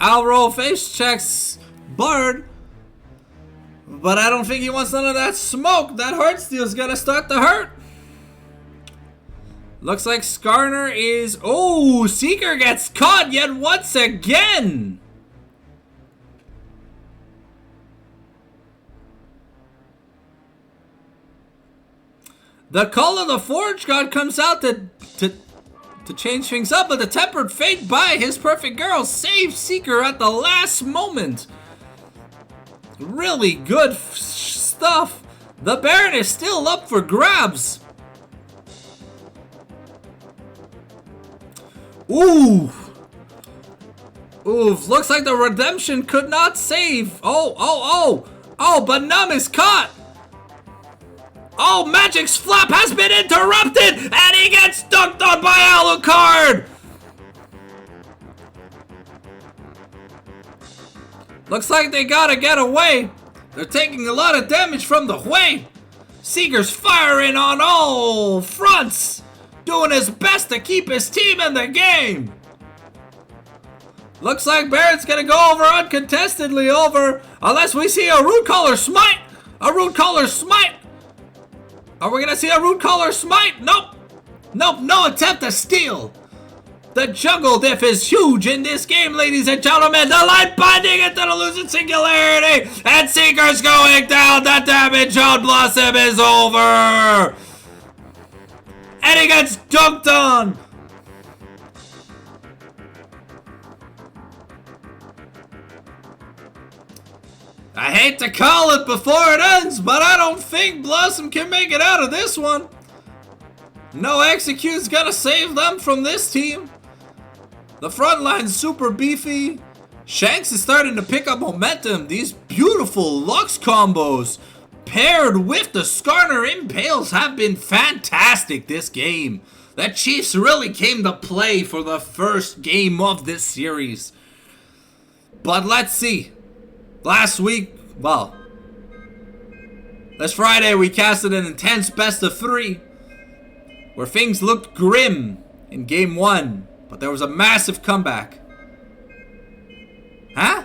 Alro face checks Bard, but I don't think he wants none of that smoke. That Heartsteel's gonna start to hurt. Looks like Skarner is... Oh, Seeker gets caught yet once again. The Call of the Forge God comes out to change things up, but the Tempered Fate by his perfect girl saves Seeker at the last moment. Really good stuff. The Baron is still up for grabs. Ooh. Oof. Looks like the redemption could not save. Oh, but Num is caught. Oh, Magic's flap has been interrupted, and he gets dunked on by Alucard. Looks like they gotta get away. They're taking a lot of damage from the Hui. Seeker's firing on all fronts, doing his best to keep his team in the game. Looks like Barrett's gonna go over uncontestedly over, unless we see a Root Caller Smite. A Root Caller Smite. Are we gonna see a Root Caller Smite? Nope. Nope, no attempt to steal. The jungle diff is huge in this game, ladies and gentlemen. The light binding into the Lucid Singularity. And Seeker's going down. The damage on Blossom is over. And he gets dunked on. I hate to call it before it ends, but I don't think Blossom can make it out of this one. No Execute's gonna save them from this team. The front line's super beefy. Shanks is starting to pick up momentum. These beautiful Lux combos paired with the Skarner Impales have been fantastic this game. The Chiefs really came to play for the first game of this series. But let's see. Last week, well, Last Friday, we casted an intense best-of-3 where things looked grim in Game 1, but there was a massive comeback. Huh?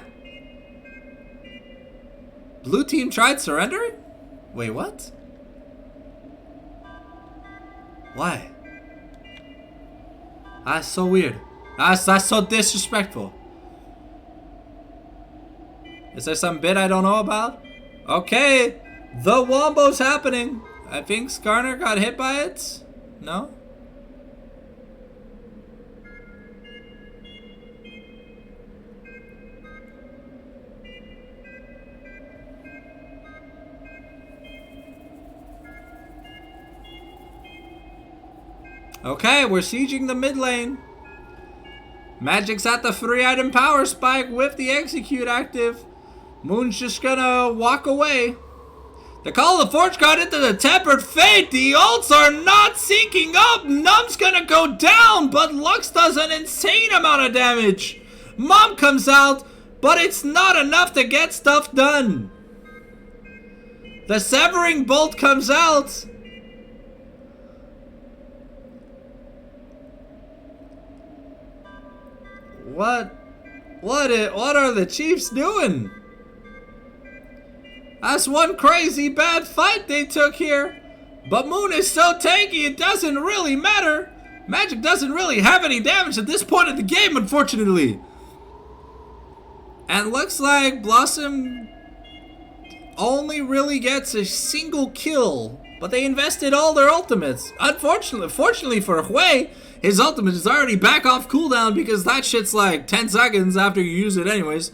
Blue team tried surrendering? Wait, what? Why? That's so weird. That's so disrespectful. Is there some bit I don't know about? Okay, the wombo's happening. I think Skarner got hit by it. No? Okay, we're sieging the mid lane. Magic's at the 3-item power spike with the execute active. Moon's just gonna walk away. The Call of the Forge got into the Tempered Fate. The ults are not syncing up. Num's gonna go down, but Lux does an insane amount of damage. Mom comes out, but it's not enough to get stuff done. The Severing Bolt comes out. What are the Chiefs doing? That's one crazy bad fight they took here. But Moon is so tanky, it doesn't really matter. Magic doesn't really have any damage at this point of the game, unfortunately. And looks like Blossom only really gets a single kill. But they invested all their ultimates. Fortunately for Hui, his ultimate is already back off cooldown because that shit's like 10 seconds after you use it anyways.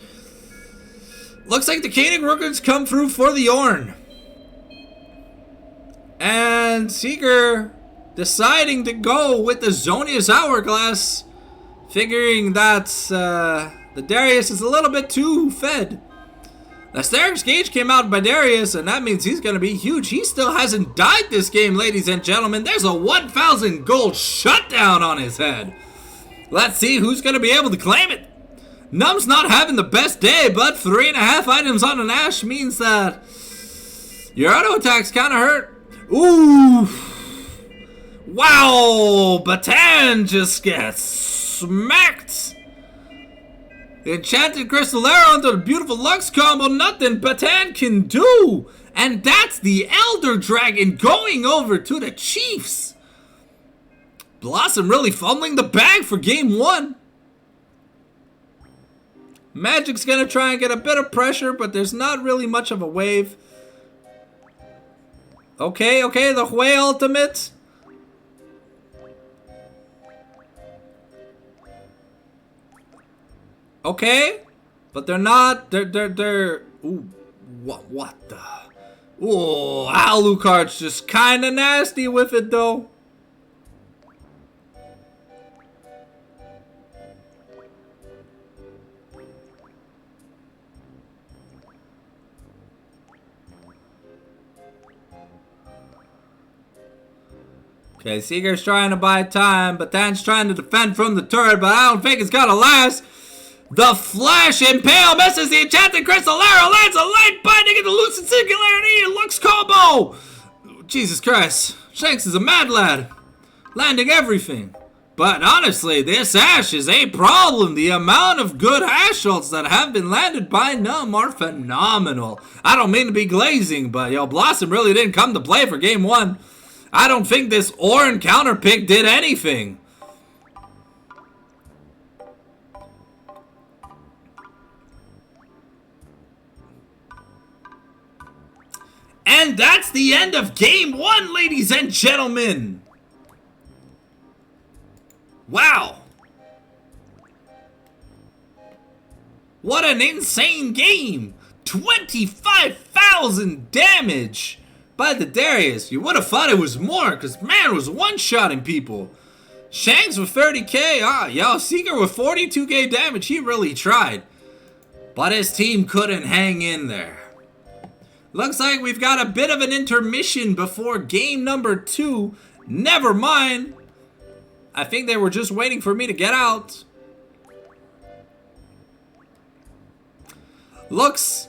Looks like the Koenig Rookers come through for the Ornn. And Seeker deciding to go with the Zonia's Hourglass, figuring that the Darius is a little bit too fed. The Asterix Gauge came out by Darius, and that means he's going to be huge. He still hasn't died this game, ladies and gentlemen. There's a 1,000 gold shutdown on his head. Let's see who's going to be able to claim it. Num's not having the best day, but 3.5 items on an Ashe means that your auto attacks kind of hurt. Ooh. Wow. Batan just gets smacked. Enchanted Crystal Arrow into the beautiful Lux combo. Nothing Batan can do. And that's the Elder Dragon going over to the Chiefs. Blossom really fumbling the bag for game 1. Magic's gonna try and get a bit of pressure, but there's not really much of a wave. Okay, the Hui ultimate. Okay, but they're not. They're. Ooh, what the? Ooh, Alucard's just kind of nasty with it though. Okay, Seeker's trying to buy time, but Dan's trying to defend from the turret, but I don't think it's gonna last. The Flash Impale misses the Enchanted Crystal Arrow, lands a light binding into Lucid Singularity, Lux combo! Jesus Christ, Shanks is a mad lad, landing everything. But honestly, this Ashe is a problem. The amount of good Ashe ults that have been landed by Numb are phenomenal. I don't mean to be glazing, but yo, Blossom really didn't come to play for game 1. I don't think this Ornn counter pick did anything. And that's the end of game 1, ladies and gentlemen. Wow. What an insane game. 25,000 damage by the Darius. You would have thought it was more, because man was one-shotting people. Shanks with 30k. Yo, Seeker with 42k damage. He really tried. But his team couldn't hang in there. Looks like we've got a bit of an intermission before game number 2. Never mind. I think they were just waiting for me to get out. Looks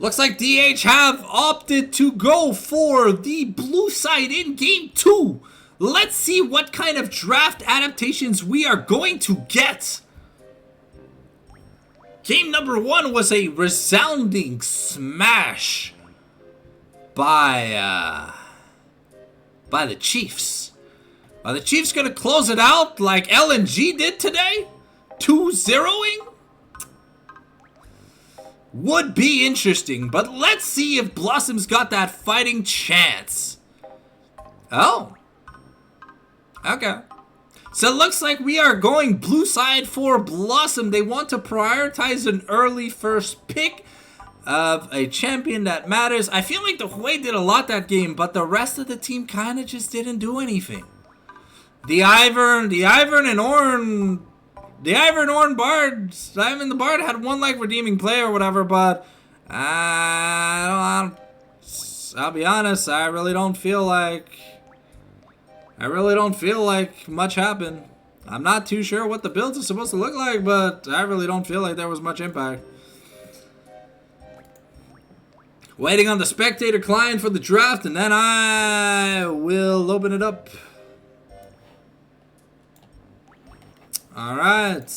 Looks like DH have opted to go for the blue side in game 2. Let's see what kind of draft adaptations we are going to get. Game number 1 was a resounding smash by the Chiefs. Are the Chiefs going to close it out like LNG did today? 2-0ing? Would be interesting, but let's see if Blossom's got that fighting chance. Oh. Okay. So it looks like we are going blue side for Blossom. They want to prioritize an early first pick of a champion that matters. I feel like the Hui did a lot that game, but the rest of the team kind of just didn't do anything. The Ivern and Orn Bard. The Bard had one like redeeming play or whatever, but I'll be honest, I really don't feel like much happened. I'm not too sure what the builds are supposed to look like, but I really don't feel like there was much impact. Waiting on the spectator client for the draft, and then I will open it up. Alright,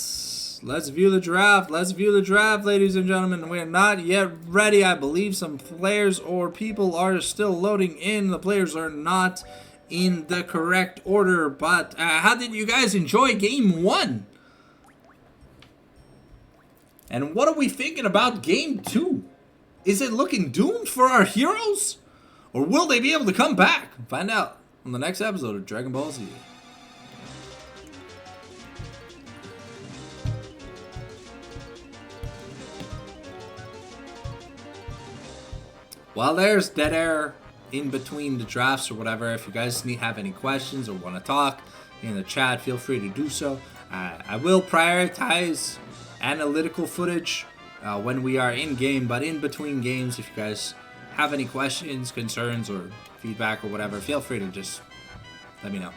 let's view the draft. Let's view the draft, ladies and gentlemen. We are not yet ready. I believe some players or people are still loading in. The players are not in the correct order. But how did you guys enjoy game 1? And what are we thinking about game 2? Is it looking doomed for our heroes? Or will they be able to come back? Find out on the next episode of Dragon Ball Z. While there's dead air in between the drafts or whatever, if you guys have any questions or want to talk in the chat, feel free to do so. I will prioritize analytical footage when we are in game, but in between games, if you guys have any questions, concerns, or feedback or whatever, feel free to just let me know.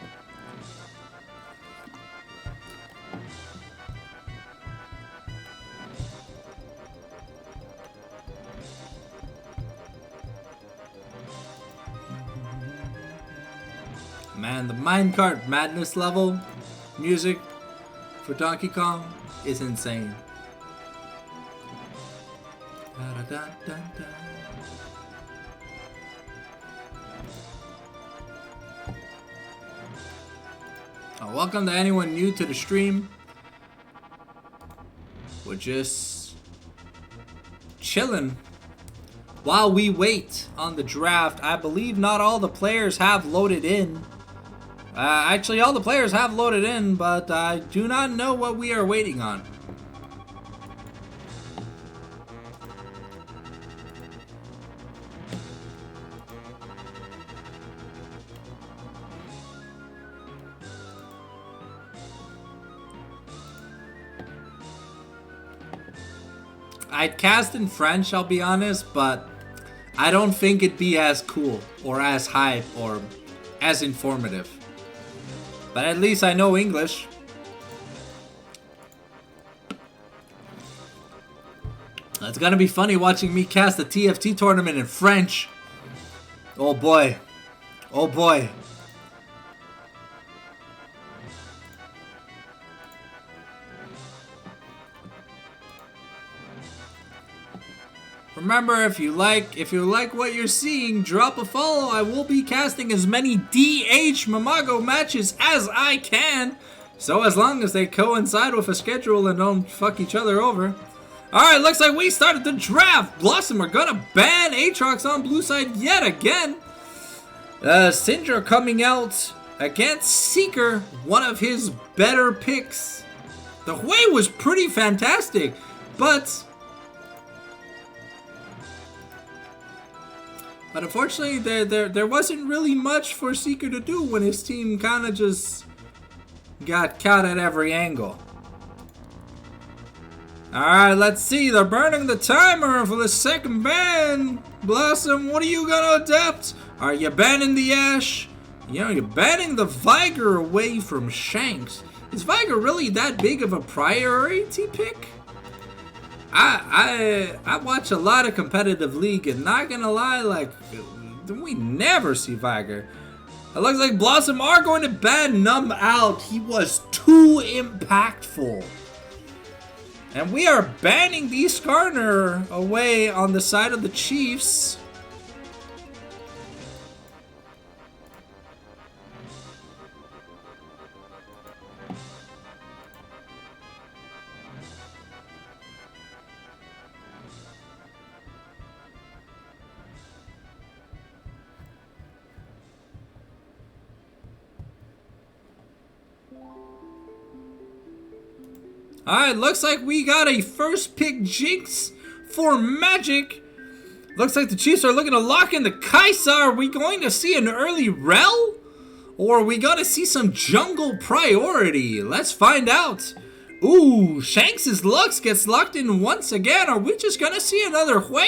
Man, the minecart madness level music for Donkey Kong is insane. Welcome to anyone new to the stream. We're just chilling while we wait on the draft. I believe not all the players have loaded in. Actually, all the players have loaded in, but I do not know what we are waiting on. I'd cast in French, I'll be honest, but I don't think it'd be as cool or as hype or as informative. But at least I know English. It's gonna be funny watching me cast the TFT tournament in French. Oh boy. Oh boy. Remember, if you like what you're seeing, drop a follow. I will be casting as many DH Mamago matches as I can. So as long as they coincide with a schedule and don't fuck each other over. Alright, looks like we started the draft. Blossom are gonna ban Aatrox on blue side yet again. Syndra coming out against Seeker, one of his better picks. The Hui was pretty fantastic, but unfortunately, there wasn't really much for Seeker to do when his team kind of just got caught at every angle. Alright, let's see. They're burning the timer for the second ban. Blossom, what are you gonna adapt? Are you banning the Ashe? You know, you're banning the Viger away from Shanks. Is Viger really that big of a priority pick? I watch a lot of competitive league, and not gonna lie, like, we never see Viger. It looks like Blossom are going to ban Numb out. He was too impactful. And we are banning the Skarner away on the side of the Chiefs. Alright, looks like we got a first pick Jinx for Magic. Looks like the Chiefs are looking to lock in the Kaisa. Are we going to see an early Rel? Or are we going to see some jungle priority? Let's find out. Ooh, Shanks' Lux gets locked in once again. Are we just going to see another Hui?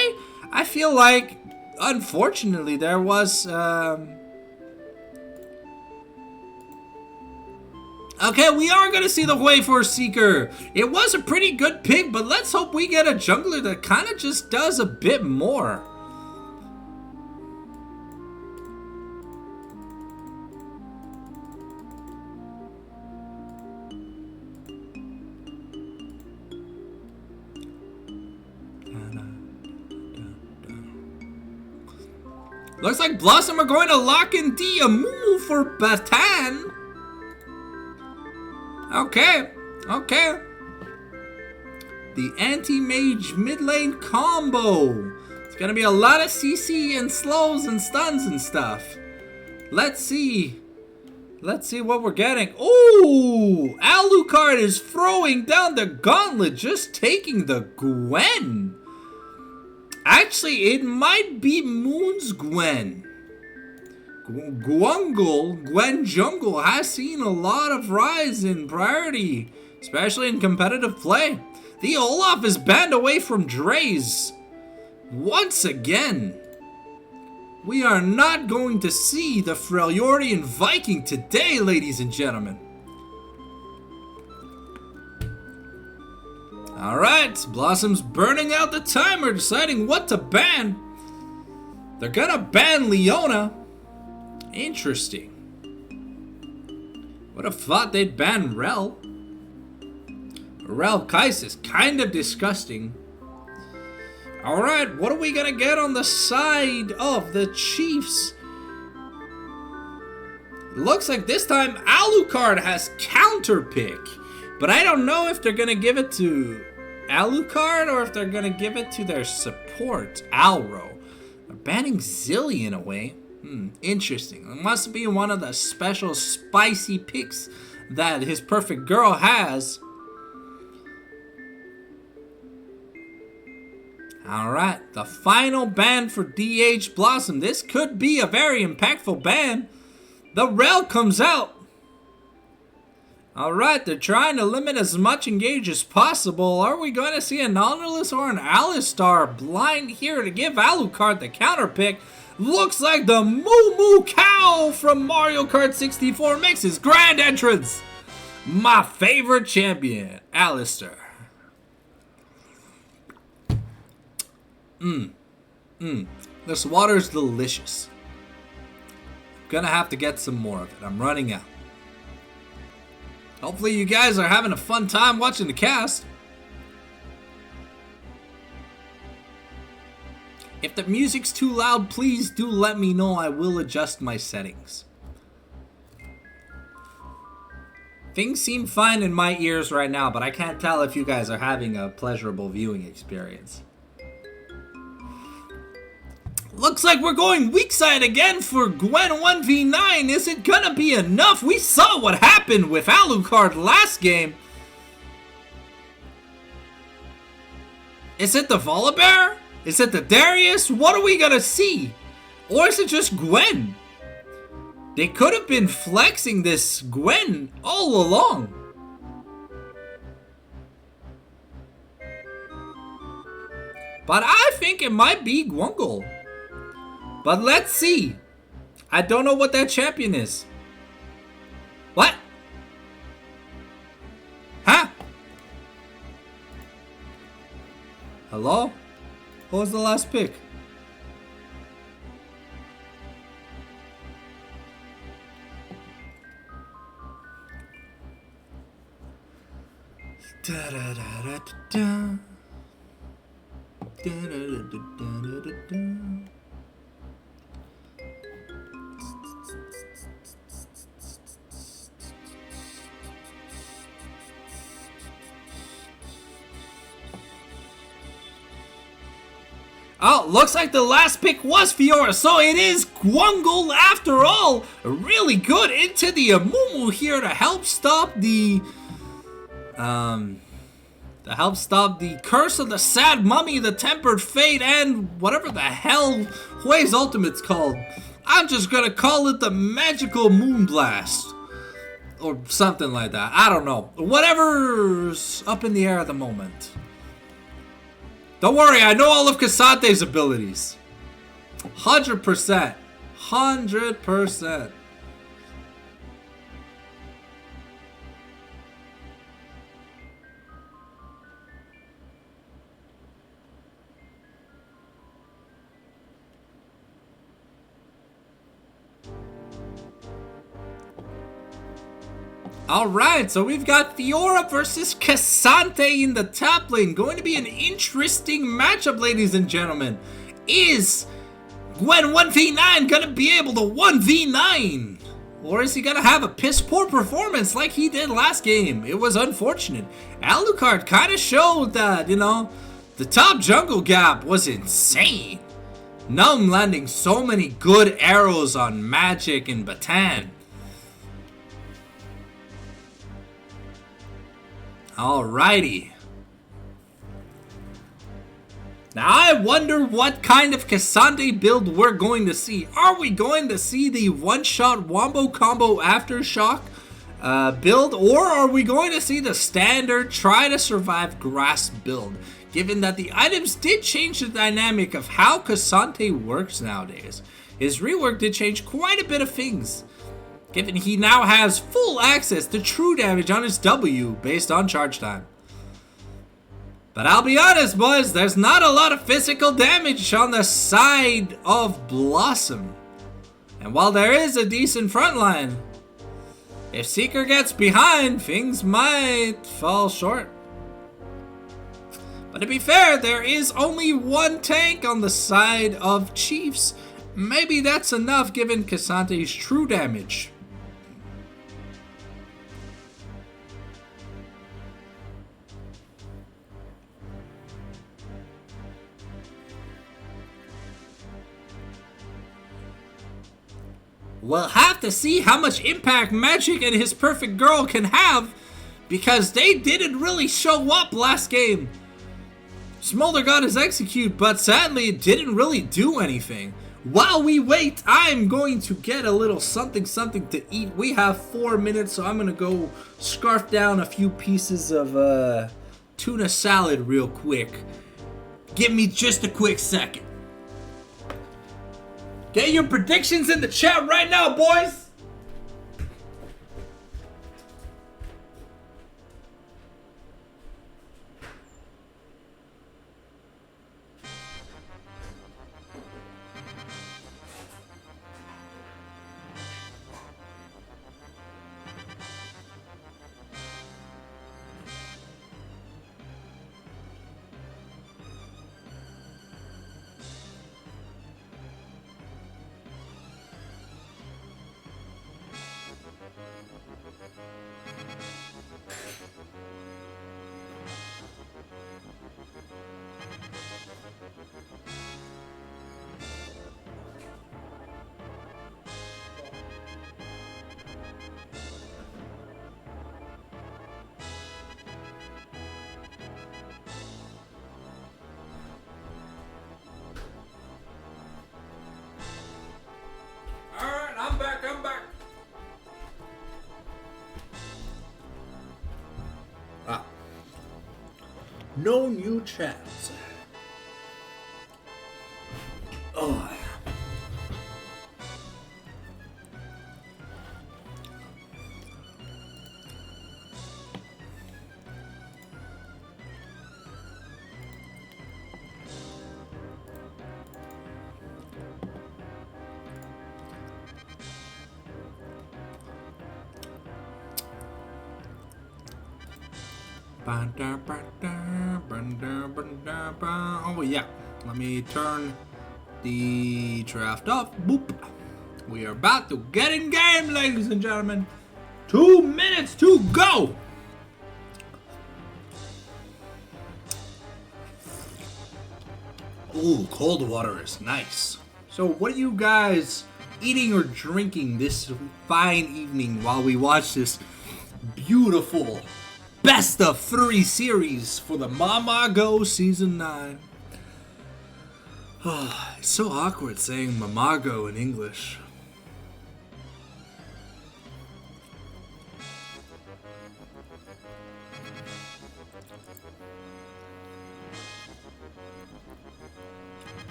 I feel like, unfortunately, there was... Okay, we are going to see the Hui for Seeker. It was a pretty good pick, but let's hope we get a jungler that kind of just does a bit more. Looks like Blossom are going to lock in the Amumu for Batan. Okay, okay. The anti-mage mid lane combo. It's gonna be a lot of CC and slows and stuns and stuff. Let's see. Let's see what we're getting. Ooh, Alucard is throwing down the gauntlet, just taking the Gwen. Actually, it might be Moon's Gwen. Gwen Jungle has seen a lot of rise in priority, especially in competitive play. The Olaf is banned away from Dre's. Once again, we are not going to see the Freljordian Viking today, ladies and gentlemen. Alright, Blossom's burning out the timer, deciding what to ban. They're gonna ban Leona. Interesting. Would have thought they'd ban Rel. Rel Kais is kind of disgusting. Alright, what are we gonna get on the side of the Chiefs? Looks like this time Alucard has counter pick. But I don't know if they're gonna give it to Alucard or if they're gonna give it to their support, Alro. They're banning Zillion away. Interesting. It must be one of the special spicy picks that his perfect girl has. Alright, the final ban for DH Blossom. This could be a very impactful ban. The Rel comes out. Alright, they're trying to limit as much engage as possible. Are we going to see a Nautilus or an Alistar blind here to give Alucard the counter pick? Looks like the Moo Moo Cow from Mario Kart 64 makes his grand entrance. My favorite champion, Alistar. This water's delicious. Gonna have to get some more of it. I'm running out. Hopefully you guys are having a fun time watching the cast. If the music's too loud, please do let me know. I will adjust my settings. Things seem fine in my ears right now, but I can't tell if you guys are having a pleasurable viewing experience. Looks like we're going weak side again for Gwen 1v9. Is it gonna be enough? We saw what happened with Alucard last game. Is it the Volibear? Is it the Darius? What are we gonna see? Or is it just Gwen? They could have been flexing this Gwen all along. But I think it might be Gwungle. But let's see. I don't know what that champion is. What? Huh? Hello? What was the last pick? Da da da da da. Da da da da da da. Oh, looks like the last pick was Fiora, so it is Gwungle after all. Really good into the Amumu here to help stop the curse of the sad mummy, the tempered fate, and whatever the hell Hui's ultimate's called. I'm just gonna call it the magical moonblast. Or something like that. I don't know. Whatever's up in the air at the moment. Don't worry, I know all of Casante's abilities. 100%. 100%. Alright, so we've got Fiora versus Casante in the top lane. Going to be an interesting matchup, ladies and gentlemen. Is Gwen 1v9 gonna be able to 1v9? Or is he gonna have a piss poor performance like he did last game? It was unfortunate. Alucard kind of showed that, you know, the top jungle gap was insane. Numb landing so many good arrows on Magic and Batan. Alrighty. Now I wonder what kind of Casante build we're going to see. Are we going to see the one-shot wombo combo aftershock build, or are we going to see the standard try to survive grass build? Given that the items did change the dynamic of how Casante works nowadays. His rework did change quite a bit of things. Given he now has full access to true damage on his W based on charge time. But I'll be honest, boys, there's not a lot of physical damage on the side of Blossom. And while there is a decent front line, if Seeker gets behind, things might fall short. But to be fair, there is only one tank on the side of Chiefs. Maybe that's enough given Casante's true damage. We'll have to see how much impact Magic and his perfect girl can have, because they didn't really show up last game. Smolder got his execute, but sadly it didn't really do anything. While we wait, I'm going to get a little something to eat. We have 4 minutes, so I'm going to go scarf down a few pieces of tuna salad real quick. Give me just a quick second. Get your predictions in the chat right now, boys! I'm back. Ah. No new chats. Oh. Oh yeah, let me turn the draft off. Boop. We are about to get in game, ladies and gentlemen. 2 minutes to go. Ooh, cold water is nice. So what are you guys eating or drinking this fine evening while we watch this beautiful best of 3 series for the Mamago Season 9? Oh, it's so awkward saying Mamago in English.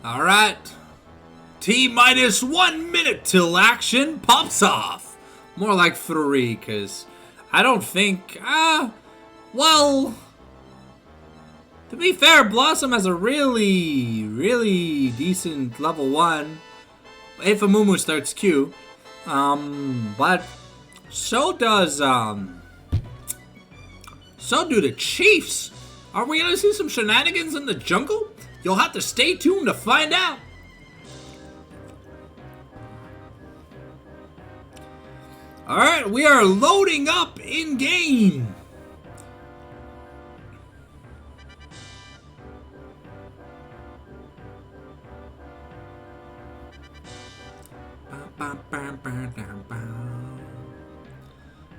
Alright, T-minus 1 minute till action pops off. More like 3, because I don't think, well, to be fair, Blossom has a really decent level 1, if Amumu starts Q, but so do the Chiefs. Are we gonna see some shenanigans in the jungle? You'll have to stay tuned to find out. Alright, we are loading up in game.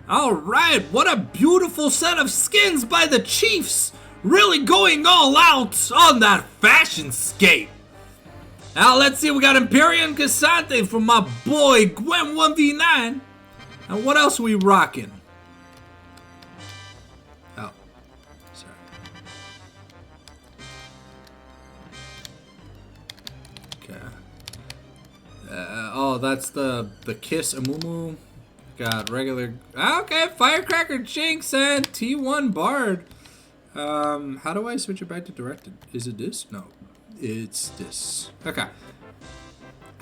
Alright, what a beautiful set of skins by the Chiefs. Really going all out on that fashion scape. Now let's see, we got Empyrean Cassante from my boy Gwen 1v9. And what else are we rocking? Oh, sorry. Okay. Oh, that's the Kiss Amumu. Got regular. Okay, Firecracker Jinx and T1 Bard. How do I switch it back to directed? Is it this? No, it's this. Okay.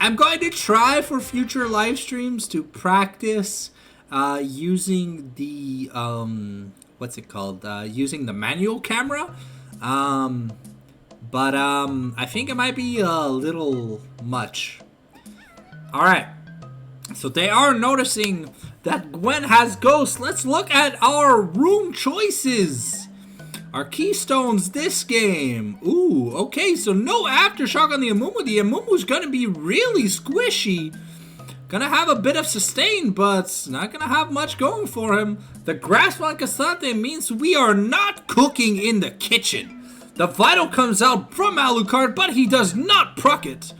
I'm going to try for future live streams to practice using the what's it called? Using the manual camera. But I think it might be a little much. All right. So they are noticing that Gwen has Ghost. Let's look at our room choices. Our keystones this game. Ooh, okay, so no Aftershock on the Amumu. The Amumu's gonna be really squishy. Gonna have a bit of sustain, but not gonna have much going for him. The Grasp on Cassante means we are not cooking in the kitchen. The Vital comes out from Alucard, but he does not proc it.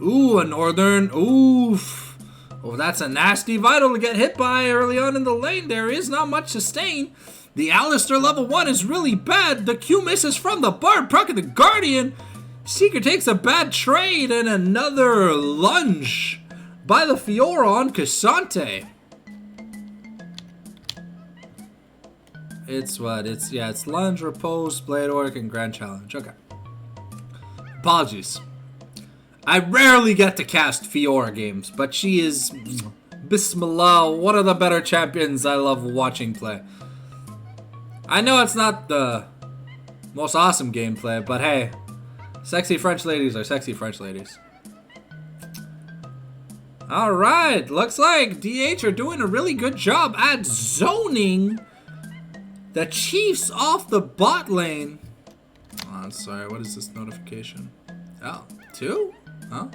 Ooh, a Northern. Oof. Oh, that's a nasty Vital to get hit by early on in the lane. There is not much sustain. The Alistair level 1 is really bad. The Q misses from the Bard, proc the Guardian. Seeker takes a bad trade and another lunge by the Fiora on Cassante. It's what? It's lunge, repose, blade orc, and grand challenge. Okay. Apologies. I rarely get to cast Fiora games, but she is, bismillah, one of the better champions I love watching play. I know it's not the most awesome gameplay, but hey, sexy French ladies are sexy French ladies. Alright, looks like DH are doing a really good job at zoning the Chiefs off the bot lane. Oh, sorry, what is this notification? Oh, 2? Huh?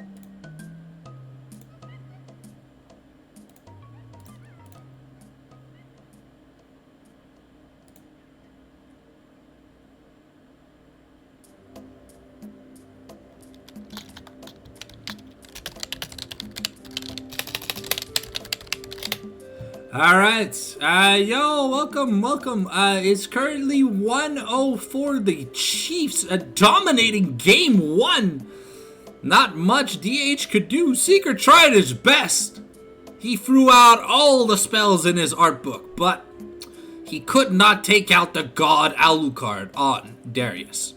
Alright, yo, welcome. It's currently 1-0 for the Chiefs, dominating game 1. Not much DH could do. Seeker tried his best. He threw out all the spells in his art book, but he could not take out the god Alucard on Darius.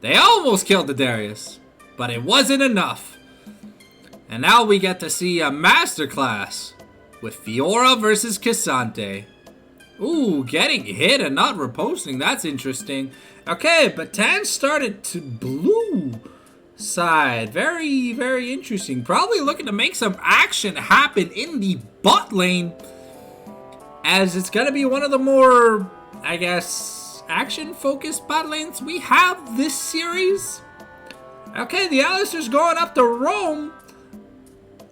They almost killed the Darius, but it wasn't enough. And now we get to see a masterclass with Fiora versus Cassante. Ooh, getting hit and not riposting. That's interesting. Okay, Batan started to blue side. Very, very interesting. Probably looking to make some action happen in the bot lane, as it's going to be one of the more, I guess, action-focused bot lanes we have this series. Okay, the Alistar's going up to Rome.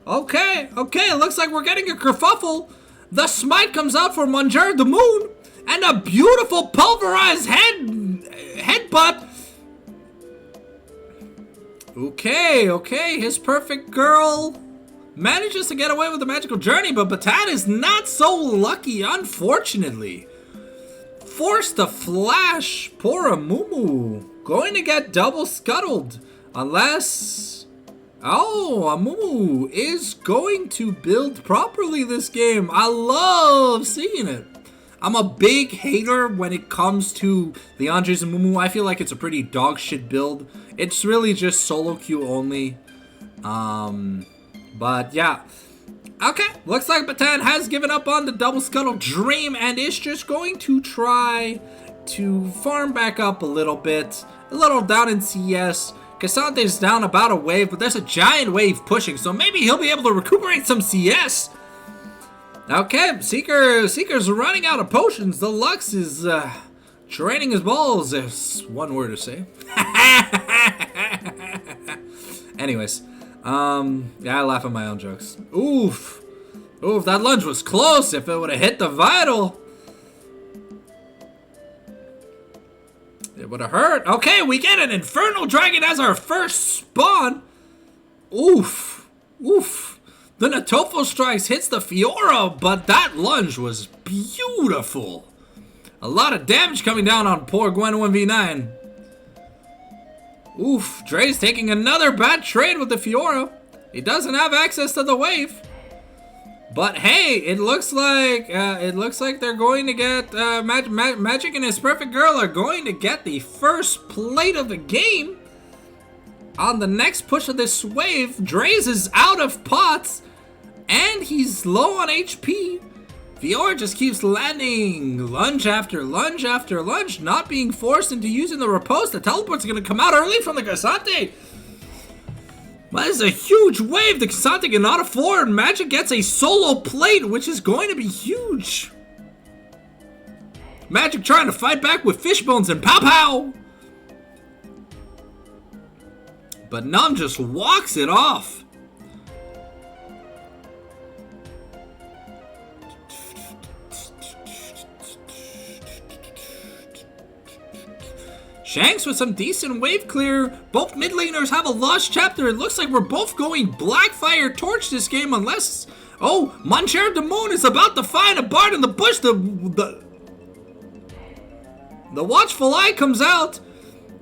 Okay, it looks like we're getting a kerfuffle. The smite comes out for Manjar the Moon, and a beautiful pulverized headbutt. Okay, his perfect girl manages to get away with the magical journey, but Batan is not so lucky, unfortunately. Forced to flash, poor Amumu. Going to get double scuttled, unless... Oh, Amumu is going to build properly this game. I love seeing it. I'm a big hater when it comes to the Andres Amumu. I feel like it's a pretty dog shit build. It's really just solo queue only. But yeah. Okay, looks like Batan has given up on the double scuttle dream and is just going to try to farm back up a little bit. A little down in CS. Cassante's down about a wave, but there's a giant wave pushing, so maybe he'll be able to recuperate some CS. Okay, Seeker's running out of potions. The Lux is draining his balls. There's one word to say. Anyways, yeah, I laugh at my own jokes. Oof, that lunge was close. If it would have hit the vital, it would have hurt. Okay, we get an Infernal Dragon as our first spawn. Oof. The Natofo strikes hits the Fiora, but that lunge was beautiful. A lot of damage coming down on poor Gwen 1v9. Oof, Dre's taking another bad trade with the Fiora. He doesn't have access to the wave. But hey, it looks like they're going to get Magic and his perfect girl are going to get the first plate of the game. On the next push of this wave, Dre's is out of pots, and he's low on HP. Fiora just keeps landing lunge after lunge after lunge, not being forced into using the riposte. The teleport's going to come out early from the Cassante. That is a huge wave. The Cassante cannot afford. Magic gets a solo plate, which is going to be huge. Magic trying to fight back with Fishbones and Pow Pow. But Num just walks it off. Shanks with some decent wave clear. Both mid laners have a lost chapter. It looks like we're both going Blackfire Torch this game, unless... Oh, Mancher the Moon is about to find a bard in the bush. The Watchful Eye comes out,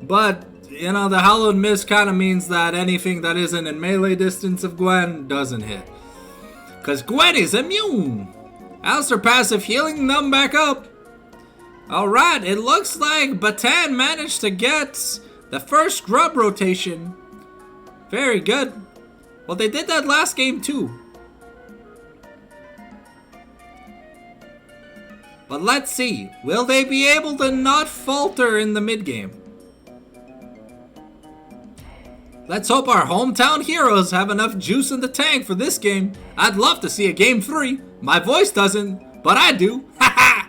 but, you know, the Hallowed Mist kind of means that anything that isn't in melee distance of Gwen doesn't hit. Because Gwen is immune. Alistar passive healing Numb back up. Alright, it looks like Batan managed to get the first grub rotation. Very good. Well, they did that last game too. But let's see, will they be able to not falter in the mid game? Let's hope our hometown heroes have enough juice in the tank for this game. I'd love to see a game 3. My voice doesn't, but I do. Haha!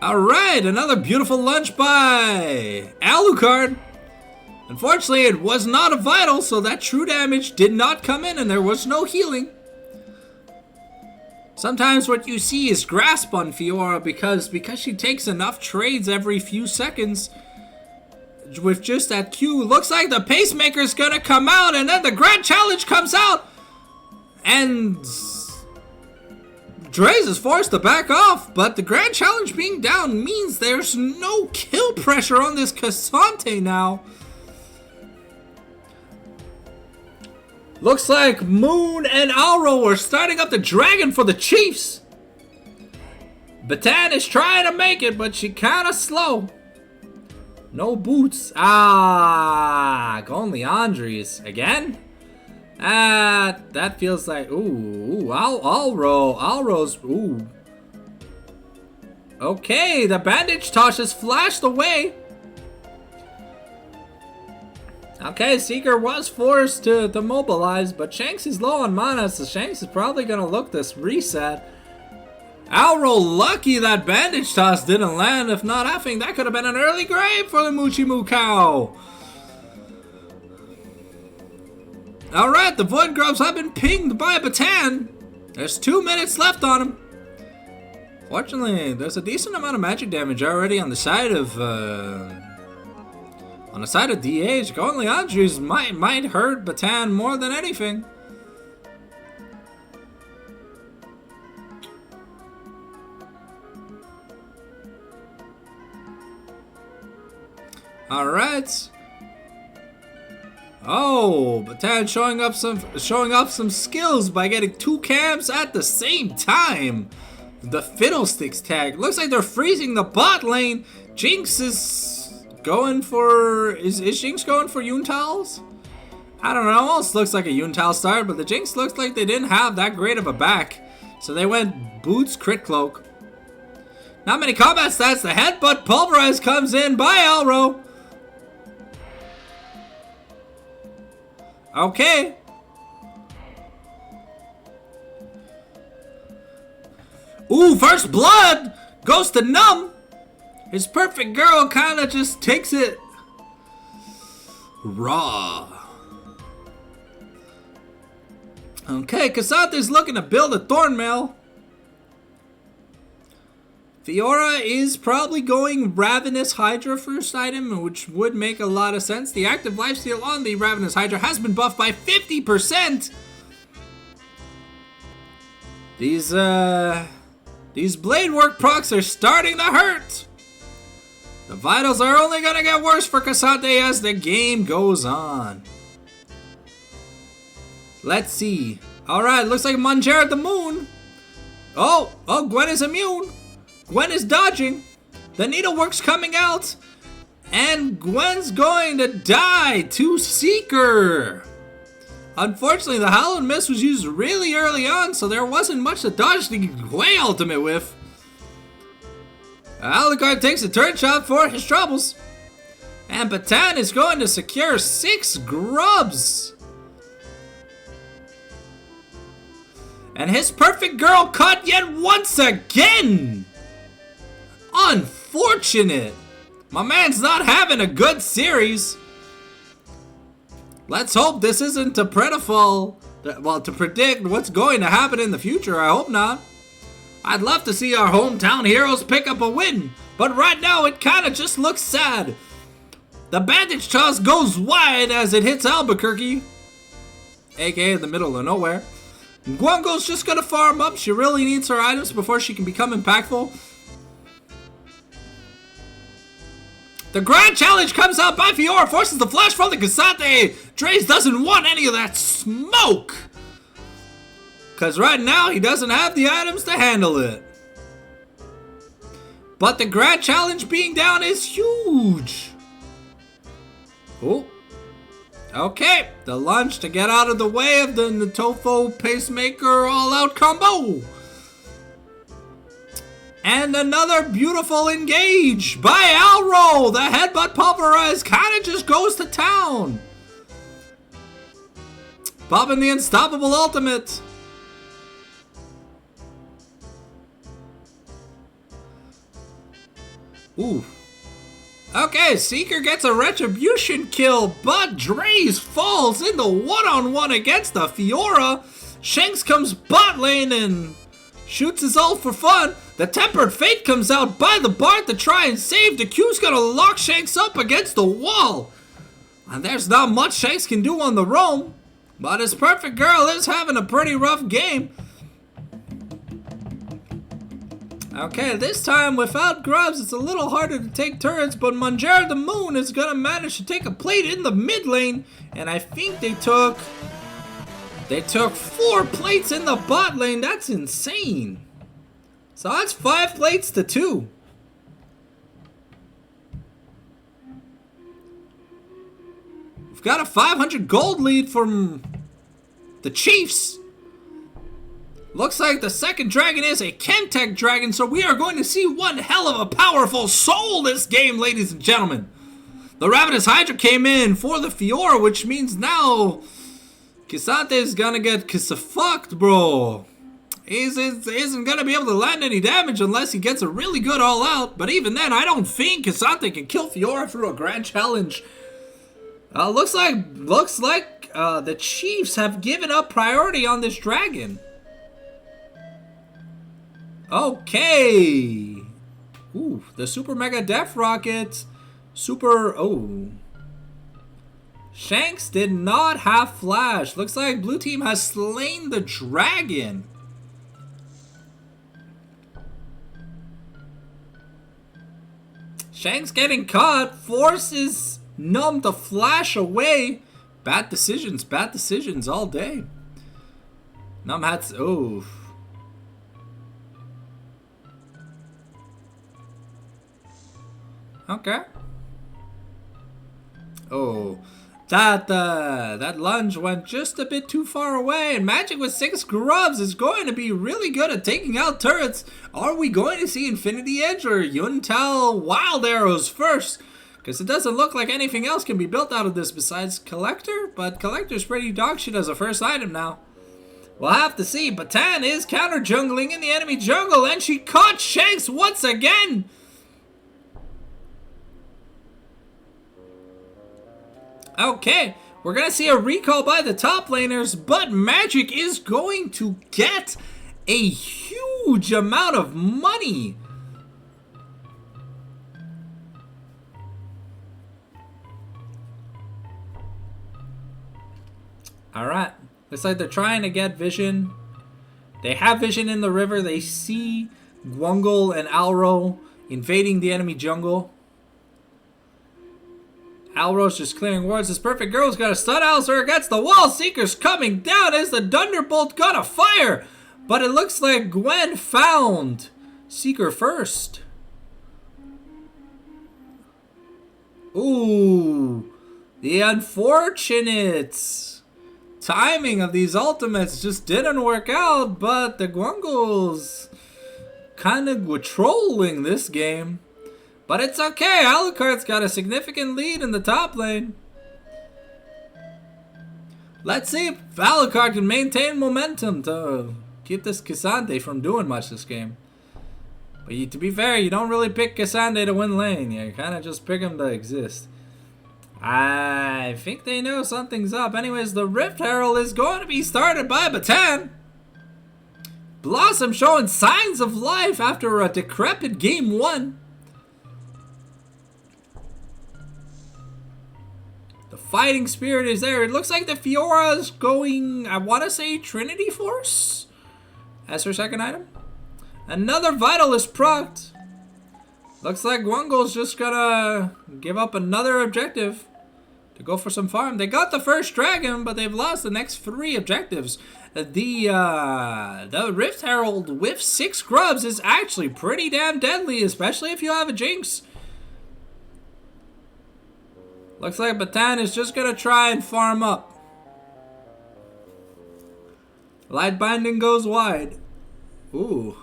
Alright, another beautiful lunge by Alucard. Unfortunately, it was not a vital, so that true damage did not come in and there was no healing. Sometimes what you see is grasp on Fiora because she takes enough trades every few seconds with just that Q. Looks like the pacemaker's gonna come out and then the grand challenge comes out and Dre's is forced to back off, but the grand challenge being down means there's no kill pressure on this Cassante now. Looks like Moon and Auro are starting up the dragon for the Chiefs. Batan is trying to make it, but she kind of slow. No boots. Going Leandri's again? That feels like, Alro's, Okay, the bandage toss has flashed away. Okay, Seeker was forced to mobilize, but Shanks is low on mana, so Shanks is probably gonna look this reset. Alro lucky that bandage toss didn't land. If not, I think that could have been an early grave for the Muchimu cow. Alright, the Void Grubs have been pinged by Batan. There's 2 minutes left on him. Fortunately, there's a decent amount of magic damage already on the side of DH. Going Leandri's might hurt Batan more than anything. Alright. Oh, Batan showing off some skills by getting 2 camps at the same time. The Fiddlesticks tag. Looks like they're freezing the bot lane. Jinx is going for... Is Jinx going for Yuntals? I don't know. Almost looks like a Yuntal start, but the Jinx looks like they didn't have that great of a back. So they went Boots, Crit Cloak. Not many combat stats. The Headbutt Pulverize comes in by Alro. Okay. Ooh, first blood goes to Numb. His perfect girl kind of just takes it raw. Okay, Casanthe's looking to build a Thornmail. Fiora is probably going Ravenous Hydra first item, which would make a lot of sense. The active lifesteal on the Ravenous Hydra has been buffed by 50%. These blade work procs are starting to hurt. The vitals are only gonna get worse for Cassante as the game goes on. Let's see. Alright, looks like Manjera the Moon. Oh, Gwen is immune. Gwen is dodging. The Needlework's coming out. And Gwen's going to die to Seeker. Unfortunately, the Hallowed Mist was used really early on, so there wasn't much to dodge the Gwei ultimate with. Alucard takes a turn shot for his troubles. And Batan is going to secure 6 grubs. And his perfect girl caught yet once again. Unfortunate. My man's not having a good series. Let's hope this isn't to to predict what's going to happen in the future. I hope not. I'd love to see our hometown heroes pick up a win, but right now it kind of just looks sad. The bandage toss goes wide as it hits Albuquerque, aka the middle of nowhere. Guango's just gonna farm up. She really needs her items before she can become impactful. The Grand Challenge comes out by Fiora, forces the flash from the Cassante. Draze doesn't want any of that smoke. Because right now, he doesn't have the items to handle it. But the Grand Challenge being down is huge. Oh. Okay, the lunge to get out of the way of the Natofo Pacemaker all-out combo. And another beautiful engage by Alro. The Headbutt Pulverize kind of just goes to town. Popping the Unstoppable Ultimate. Ooh. Okay, Seeker gets a Retribution kill, but Draze falls in the one-on-one against the Fiora. Shanks comes bot lane and shoots his ult for fun. The Tempered Fate comes out by the Bard to try and save. The Q's gonna lock Shanks up against the wall. And there's not much Shanks can do on the roam. But his perfect girl is having a pretty rough game. Okay, this time without grubs, it's a little harder to take turrets, but Manjera the Moon is gonna manage to take a plate in the mid lane. And I think they took They took 4 plates in the bot lane. That's insane. So that's 5 plates to 2. We've got a 500 gold lead from the Chiefs. Looks like the second dragon is a Chemtech dragon, so we are going to see one hell of a powerful soul this game, ladies and gentlemen. The Ravenous Hydra came in for the Fiora, which means now K'Sante is gonna get fucked, bro. He isn't gonna be able to land any damage unless he gets a really good all out. But even then, I don't think K'Sante can kill Fiora through a grand challenge. Looks like the Chiefs have given up priority on this dragon. Okay. Ooh, the Super Mega Death Rocket. Shanks did not have flash. Looks like blue team has slain the dragon. Shanks getting caught. Forces Numb to flash away. Bad decisions all day. Numb had to, oh. Okay. Oh, that lunge went just a bit too far away, and Magic with 6 grubs is going to be really good at taking out turrets. Are we going to see Infinity Edge or Yuntal Wild Arrows first? Because it doesn't look like anything else can be built out of this besides Collector, but Collector's pretty dog shit as a first item now. We'll have to see. Batan is counter jungling in the enemy jungle, and she caught Shanks once again. Okay, we're going to see a recall by the top laners, but Magic is going to get a huge amount of money. Alright, looks like they're trying to get vision. They have vision in the river. They see Gwungle and Alro invading the enemy jungle. Alro's just clearing wards. This perfect girl's got a stun Alzur against the wall. Seeker's coming down as the Thunderbolt gonna fire. But it looks like Gwen found Seeker first. Ooh. The unfortunate timing of these ultimates just didn't work out. But the Gwungles kind of were trolling this game. But it's okay, Alucard's got a significant lead in the top lane. Let's see if Alucard can maintain momentum to keep this K'Sante from doing much this game. But to be fair, you don't really pick K'Sante to win lane. You kind of just pick him to exist. I think they know something's up. Anyways, the Rift Herald is going to be started by Batan. Blossom showing signs of life after a decrepit game 1. The fighting spirit is there. It looks like the Fiora is going, I want to say Trinity Force as her second item. Another Vitalist procced. Looks like Gwungle's just gonna give up another objective to go for some farm. They got the first dragon, but they've lost the next 3 objectives. The Rift Herald with 6 grubs is actually pretty damn deadly, especially if you have a Jinx. Looks like Batan is just gonna try and farm up. Light Binding goes wide. Ooh.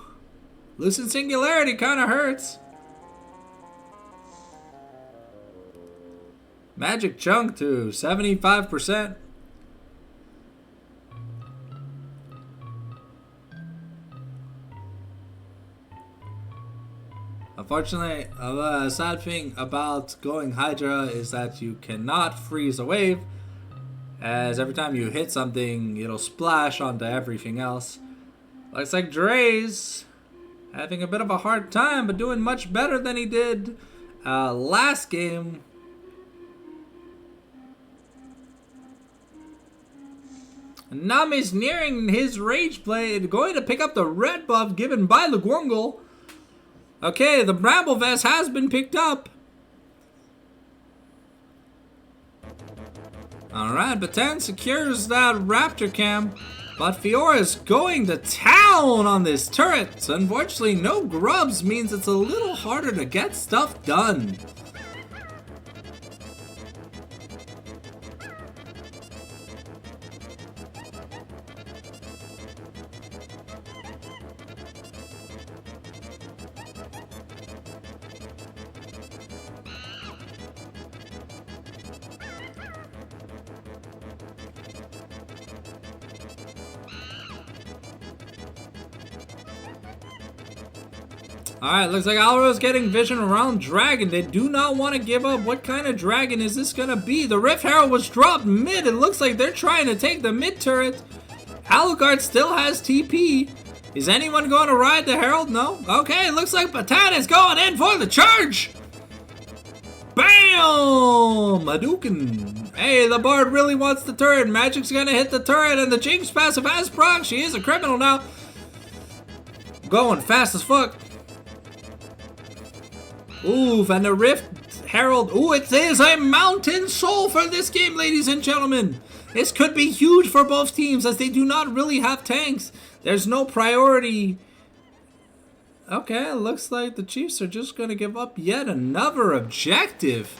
Lucid Singularity kinda hurts. Magic chunk to 75%. Unfortunately, a sad thing about going Hydra is that you cannot freeze a wave, as every time you hit something, it'll splash onto everything else. Looks like Dre's having a bit of a hard time, but doing much better than he did last game. Nam is nearing his Rage Blade, going to pick up the red buff given by the Gwungle. Okay, the Bramble Vest has been picked up. Alright, Batan secures that Raptor cam. But Fiora's going to town on this turret. So unfortunately, no grubs means it's a little harder to get stuff done. Alright, looks like Alvaro's getting vision around Dragon. They do not want to give up. What kind of dragon is this gonna be? The Rift Herald was dropped mid. It looks like they're trying to take the mid turret. Alucard still has TP. Is anyone going to ride the Herald? No? Okay, it looks like Batan is going in for the charge. Bam! Hadouken. Hey, the Bard really wants the turret. Magic's gonna hit the turret, and the Jinx passive has proc. She is a criminal now. Going fast as fuck. Ooh, and the Rift Herald. Ooh, it is a Mountain Soul for this game, ladies and gentlemen. This could be huge for both teams as they do not really have tanks. There's no priority. Okay, it looks like the Chiefs are just going to give up yet another objective.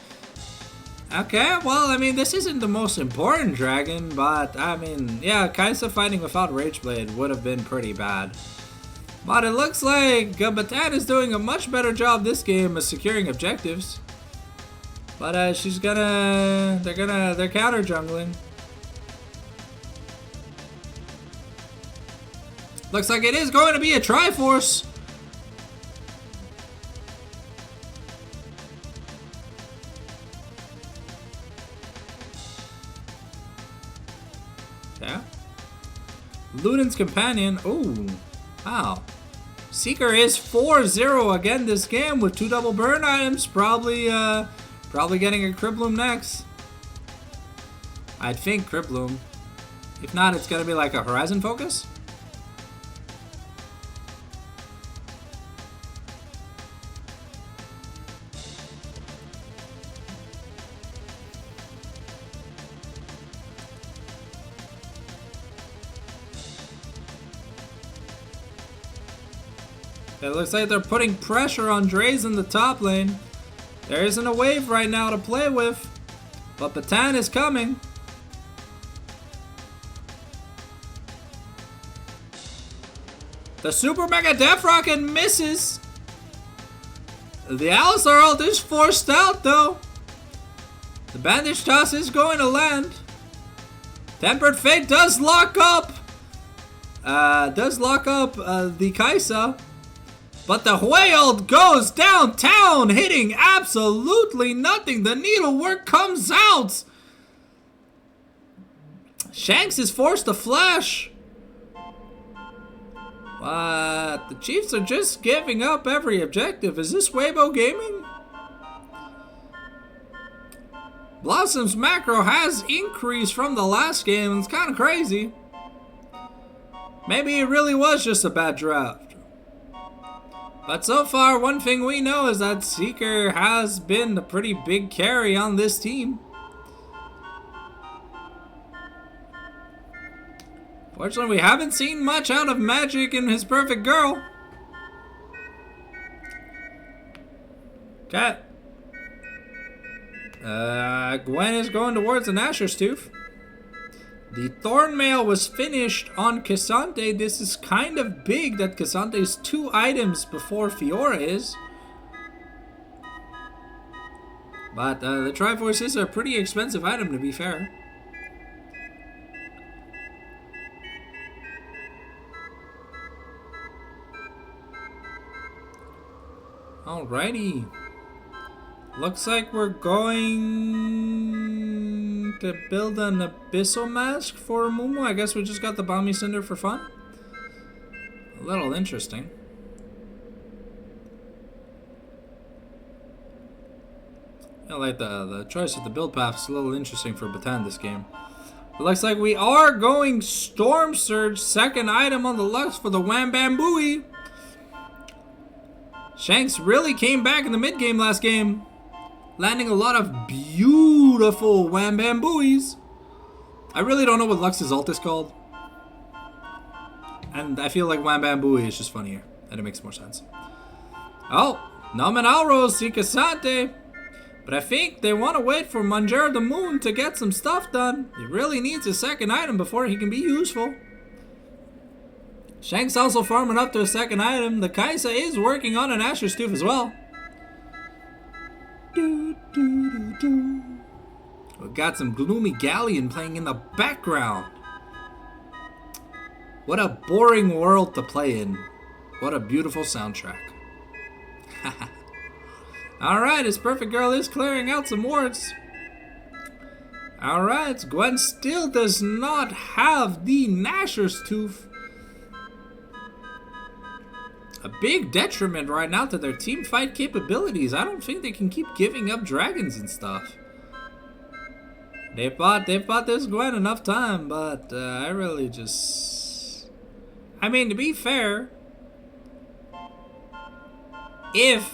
Okay, well, I mean, this isn't the most important dragon, but, I mean, yeah, Kaisa fighting without Rageblade would have been pretty bad. But it looks like Batan is doing a much better job this game of securing objectives. But they're counter jungling. Looks like it is going to be a Triforce. Yeah. Luden's companion. Ooh. Wow. Seeker is 4-0 again this game with 2 double burn items. Probably getting a Cribloom next. I think Cribloom. If not, it's gonna be like a Horizon Focus. It looks like they're putting pressure on Dre's in the top lane. There isn't a wave right now to play with, but Batan is coming. The Super Mega Death Rocket misses. The Alistar ult is forced out though. The Bandage Toss is going to land. Tempered Fate does lock up. The Kaisa. But the whale goes downtown, hitting absolutely nothing. The needlework comes out. Shanks is forced to flash. But the Chiefs are just giving up every objective. Is this Weibo Gaming? Blossom's macro has increased from the last game. It's kind of crazy. Maybe it really was just a bad draft. But so far, one thing we know is that Seeker has been a pretty big carry on this team. Fortunately, we haven't seen much out of Magic and his perfect girl. Okay. Gwen is going towards the Nashor's Tooth. The Thornmail was finished on Cassante. This is kind of big that Cassante is 2 items before Fiora is. But the Triforce is a pretty expensive item, to be fair. Alrighty. Looks like we're going to build an Abyssal Mask for Mumu. I guess we just got the Balmy Cinder for fun. A little interesting. I like the choice of the build path. It's a little interesting for Batan this game. It looks like we are going Storm Surge, second item on the Lux for the Wham Bam Booey. Shanks really came back in the mid game last game, landing a lot of beautiful Wham Bam Booies. I really don't know what Lux's ult is called. And I feel like Wham Bam Booey is just funnier. And it makes more sense. Oh, Nominalro Casante. But I think they want to wait for Manjaro the Moon to get some stuff done. He really needs a second item before he can be useful. Shank's also farming up to a second item. The Kaisa is working on an Asher's Tooth as well. We've got some Gloomy Galleon playing in the background. What a boring world to play in. What a beautiful soundtrack. Alright, his perfect girl is clearing out some wards. Alright, Gwen still does not have the Nasher's Tooth. A big detriment right now to their team fight capabilities. I don't think they can keep giving up dragons and stuff. They fought this Gwen enough time, but I really just... I mean, to be fair, if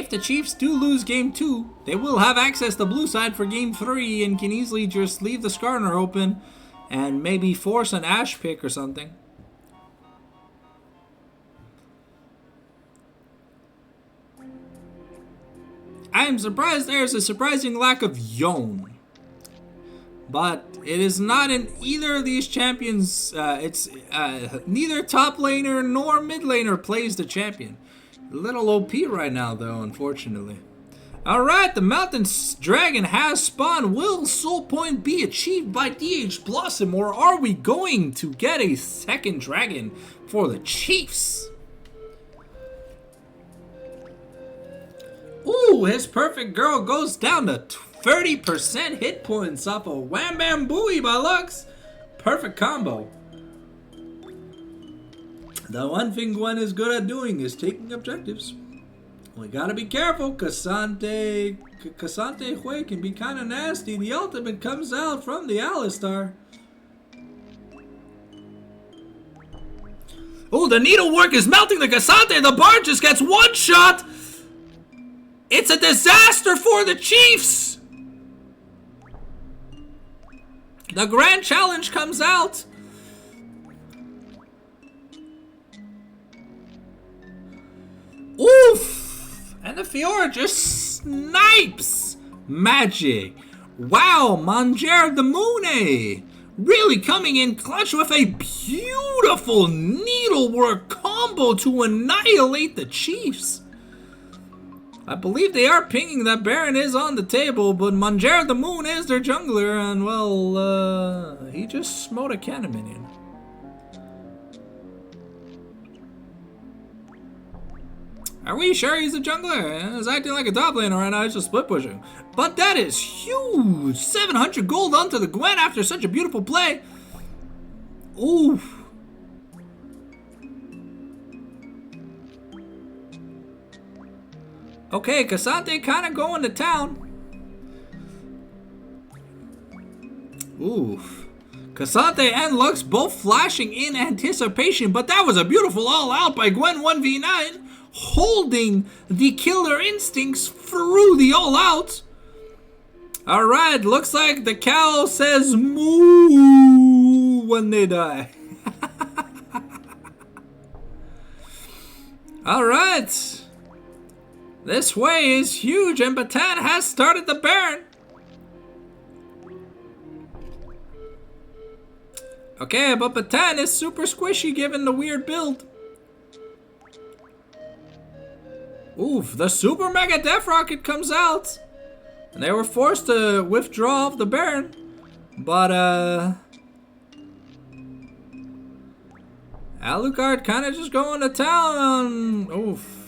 the Chiefs do lose game 2, they will have access to blue side for game 3 and can easily just leave the Skarner open and maybe force an Ash pick or something. I am surprised there's a surprising lack of Yone. But it is not in either of these champions. It's neither top laner nor mid laner plays the champion. A little OP right now, though, unfortunately. Alright, the Mountain Dragon has spawned. Will Soul Point be achieved by DH Blossom, or are we going to get a second dragon for the Chiefs? Ooh, his perfect girl goes down to 30% hit points off a Wham Bam Booey by Lux. Perfect combo. The one thing Gwen is good at doing is taking objectives. We gotta be careful. Cassante Hui can be kind of nasty. The ultimate comes out from the Alistar. Oh, the needlework is melting the Cassante. The Bard just gets one shot. It's a disaster for the Chiefs. The Grand Challenge comes out. Oof! And the Fiora just snipes Magic. Wow, Manjaro the Moon really coming in clutch with a beautiful needlework combo to annihilate the Chiefs. I believe they are pinging that Baron is on the table, but Manjaro the Moon is their jungler, and well, he just smote a cannon minion. Are we sure he's a jungler? He's acting like a top laner right now, he's just split pushing. But that is huge! 700 gold onto the Gwen after such a beautiful play. Oof. Okay, Cassante kind of going to town. Oof. Cassante and Lux both flashing in anticipation, but that was a beautiful all-out by Gwen 1v9, holding the killer instincts through the all-out. Alright, looks like the cow says moo when they die. Alright. This way is huge, and Batan has started the Baron. Okay, but Batan is super squishy given the weird build. Oof, the Super Mega Death Rocket comes out. And they were forced to withdraw off the Baron. But, Alucard kind of just going to town on... Oof.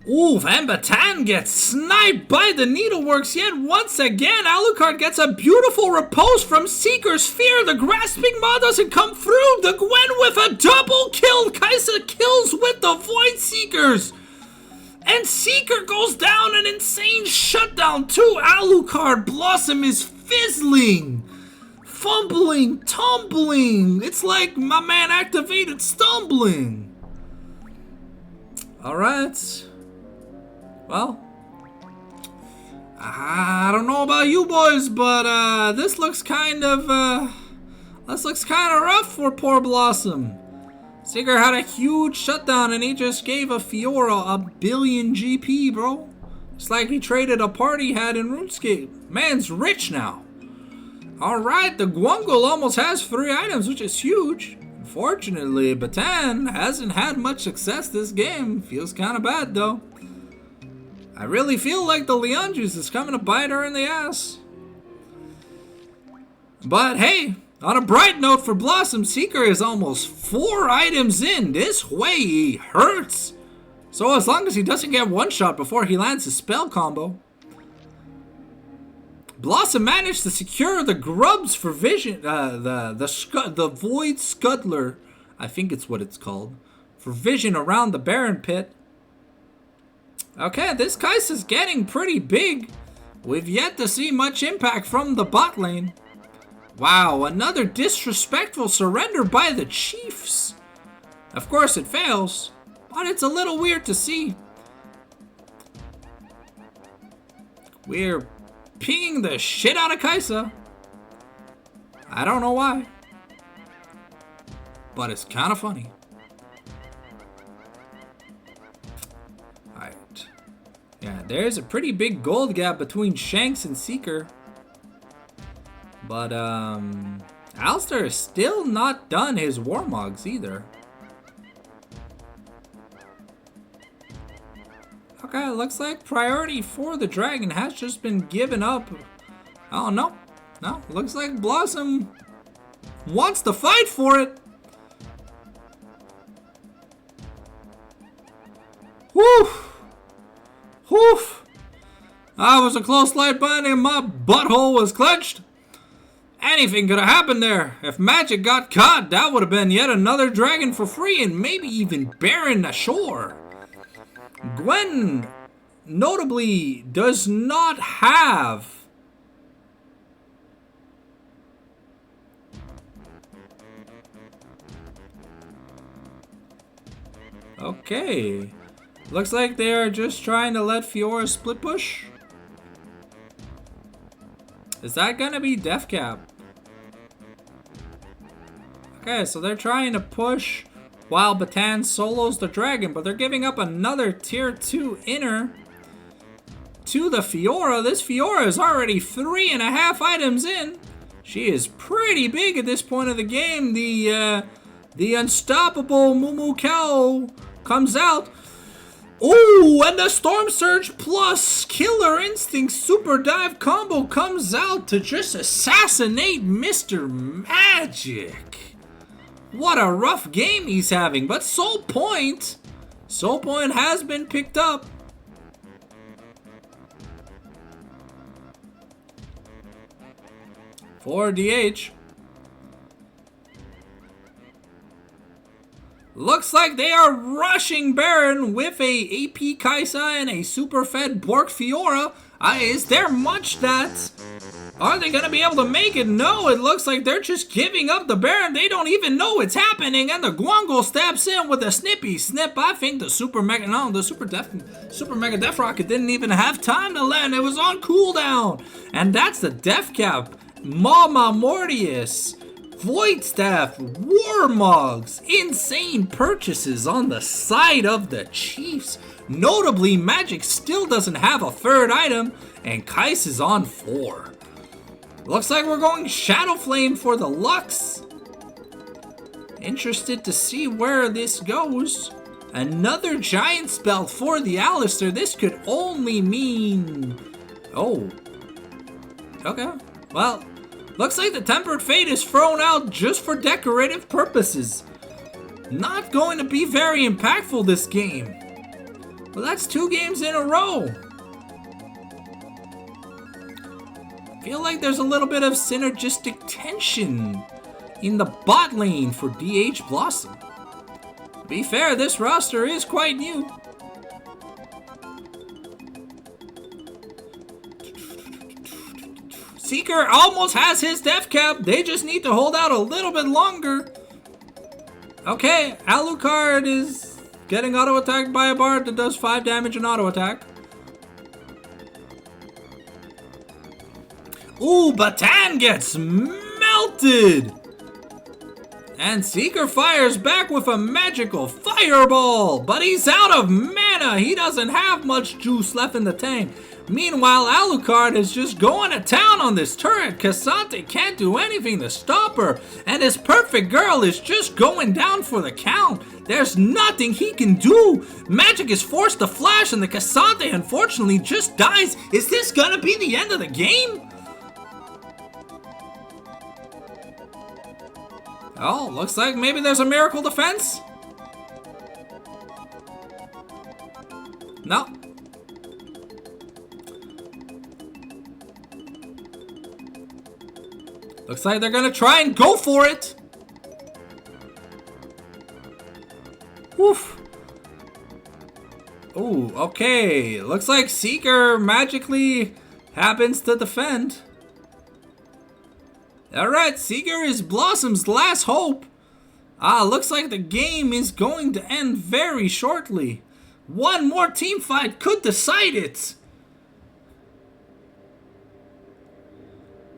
Ooh, and Batan gets sniped by the Needleworks yet once again. Alucard gets a beautiful repose from Seeker's Fear. The Grasping Maw doesn't come through. The Gwen with a double kill. Kaisa kills with the Void Seekers. And Seeker goes down an insane shutdown too. Alucard Blossom is fizzling. Fumbling, tumbling. It's like my man activated stumbling. Alright. Well, I don't know about you boys, but this looks kind of rough for poor Blossom. Seeker had a huge shutdown and he just gave a Fiora 1 billion GP, bro. It's like he traded a party hat in RuneScape. Man's rich now. Alright, the Guangul almost has 3 items, which is huge. Unfortunately, Batan hasn't had much success this game. Feels kind of bad, though. I really feel like the Leon Juice is coming to bite her in the ass. But hey, on a bright note for Blossom, Seeker is almost 4 items in. This way hurts. So as long as he doesn't get one shot before he lands his spell combo. Blossom managed to secure the grubs for vision, the Void Scuttler, I think it's what it's called, for vision around the Baron Pit. Okay, this Kai'Sa's getting pretty big. We've yet to see much impact from the bot lane. Wow, another disrespectful surrender by the Chiefs. Of course it fails, but it's a little weird to see. We're pinging the shit out of Kai'Sa. I don't know why, but it's kind of funny. Alright. Yeah, there's a pretty big gold gap between Shanks and Seeker. But, Alistair is still not done his Warmogs either. Okay, looks like priority for the dragon has just been given up. Oh, no. No, looks like Blossom wants to fight for it. Whew. Whew. That was a close light button and my butthole was clenched. Anything could have happened there. If Magic got caught, that would have been yet another dragon for free and maybe even Baron ashore. Gwen, notably, does not have okay. Looks like they are just trying to let Fiora split push. Is that gonna be Death Cap? Okay, so they're trying to push while Batan solos the dragon, but they're giving up another tier 2 inner to the Fiora. This Fiora is already 3.5 items in. She is pretty big at this point of the game. The unstoppable Mumu Cow comes out. Ooh, and the Storm Surge plus Killer Instinct Super Dive combo comes out to just assassinate Mr. Magic. What a rough game he's having, but Soul Point has been picked up. For DH. Looks like they are rushing Baron with a AP Kai'Sa and a super fed Bork Fiora. Is there much that? Are they going to be able to make it? No, it looks like they're just giving up the Baron. They don't even know it's happening. And the Guangul steps in with a snippy snip. I think the Super Mega Death Rocket didn't even have time to land. It was on cooldown. And that's the Death Cap. Mama Mortius. Void Staff, Warmogs, insane purchases on the side of the Chiefs. Notably, Magic still doesn't have a 3rd item, and Kais is on 4. Looks like we're going Shadow Flame for the Lux. Interested to see where this goes. Another giant spell for the Alistair. This could only mean... Oh. Okay. Well... Looks like the Tempered Fate is thrown out just for decorative purposes. Not going to be very impactful this game. But that's 2 games in a row. Feel like there's a little bit of synergistic tension in the bot lane for DH Blossom. To be fair, this roster is quite new. Seeker almost has his death cap. They just need to hold out a little bit longer. Okay, Alucard is getting auto-attacked by a bard that does 5 damage in auto-attack. Ooh, Batan gets melted! And Seeker fires back with a magical fireball, but he's out of mana. He doesn't have much juice left in the tank. Meanwhile, Alucard is just going to town on this turret. Cassante can't do anything to stop her, and his perfect girl is just going down for the count. There's nothing he can do. Magic is forced to flash, and the Cassante unfortunately just dies. Is this gonna be the end of the game? Oh, looks like maybe there's a miracle defense. No. Looks like they're gonna try and go for it. Woof. Ooh, okay. Looks like Seeker magically happens to defend. Alright, Seeker is Blossom's last hope. Looks like the game is going to end very shortly. One more team fight could decide it.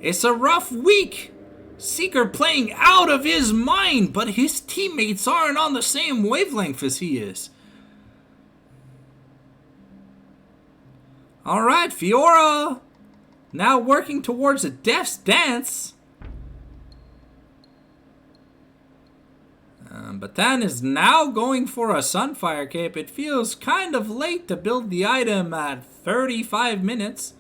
It's a rough week. Seeker playing out of his mind, but his teammates aren't on the same wavelength as he is. Alright, Fiora now working towards a Death's Dance. Batan is now going for a Sunfire Cape. It feels kind of late to build the item at 35 minutes.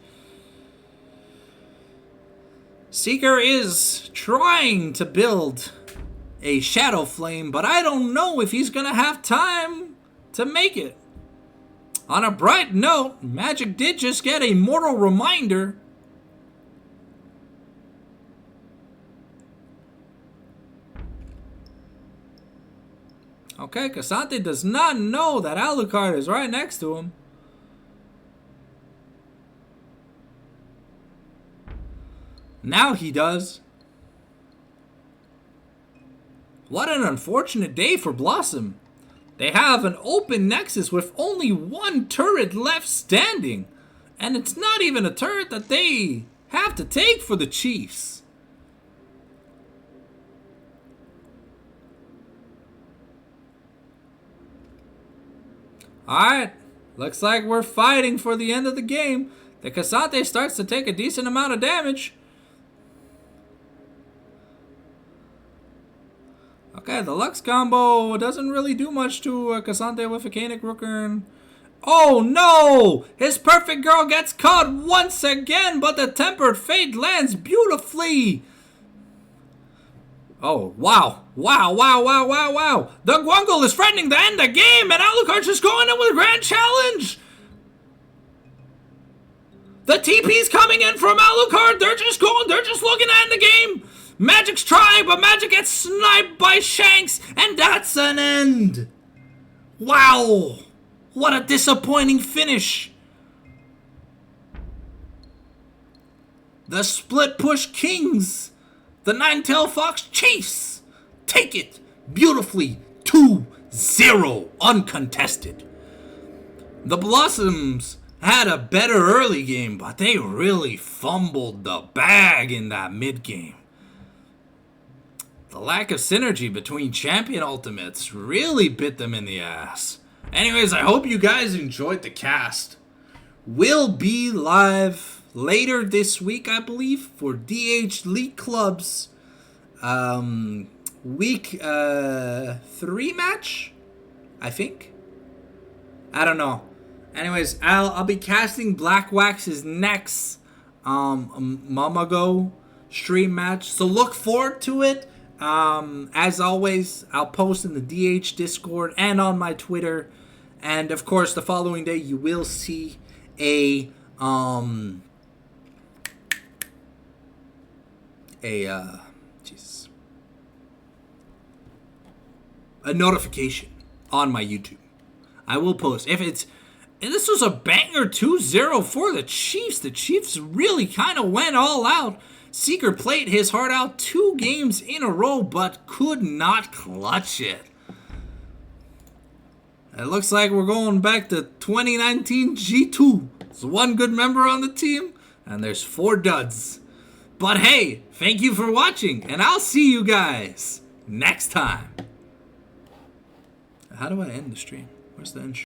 Seeker is trying to build a Shadow Flame, but I don't know if he's gonna have time to make it. On a bright note, Magic did just get a Mortal Reminder. Okay, Cassante does not know that Alucard is right next to him. Now he does. What an unfortunate day for Blossom. They have an open Nexus with only one turret left standing. And it's not even a turret that they have to take for the Chiefs. Alright, looks like we're fighting for the end of the game. The Cassante starts to take a decent amount of damage. Okay, the Lux combo doesn't really do much to Cassante with a Canic Rookern. Oh no! His perfect girl gets caught once again, but the Tempered Fate lands beautifully. Oh, wow. Wow, wow, wow, wow, wow. The Gwungle is threatening to end the game, and Alucard's just going in with a grand challenge. The TP's coming in from Alucard. They're just looking to end the game. Magic's trying, but Magic gets sniped by Shanks, and that's an end. Wow. What a disappointing finish. The Split Push Kings. The Nine-Tailed Fox Chiefs take it beautifully 2-0 uncontested. The Blossoms had a better early game, but they really fumbled the bag in that mid game. The lack of synergy between champion ultimates really bit them in the ass. Anyways, I hope you guys enjoyed the cast. We'll be live later this week, I believe, for DH League Club's week 3 match, I think. I don't know. Anyways, I'll be casting Black Wax's next Mamago stream match, so look forward to it. As always, I'll post in the DH Discord and on my Twitter, and of course the following day you will see a notification on my YouTube. I will post And this was a banger 2-0 for the Chiefs. The Chiefs really kind of went all out. Seeker played his heart out 2 games in a row, but could not clutch it. It looks like we're going back to 2019 G2. There's 1 good member on the team, and there's 4 duds. But hey, thank you for watching, and I'll see you guys next time. How do I end the stream? Where's the end?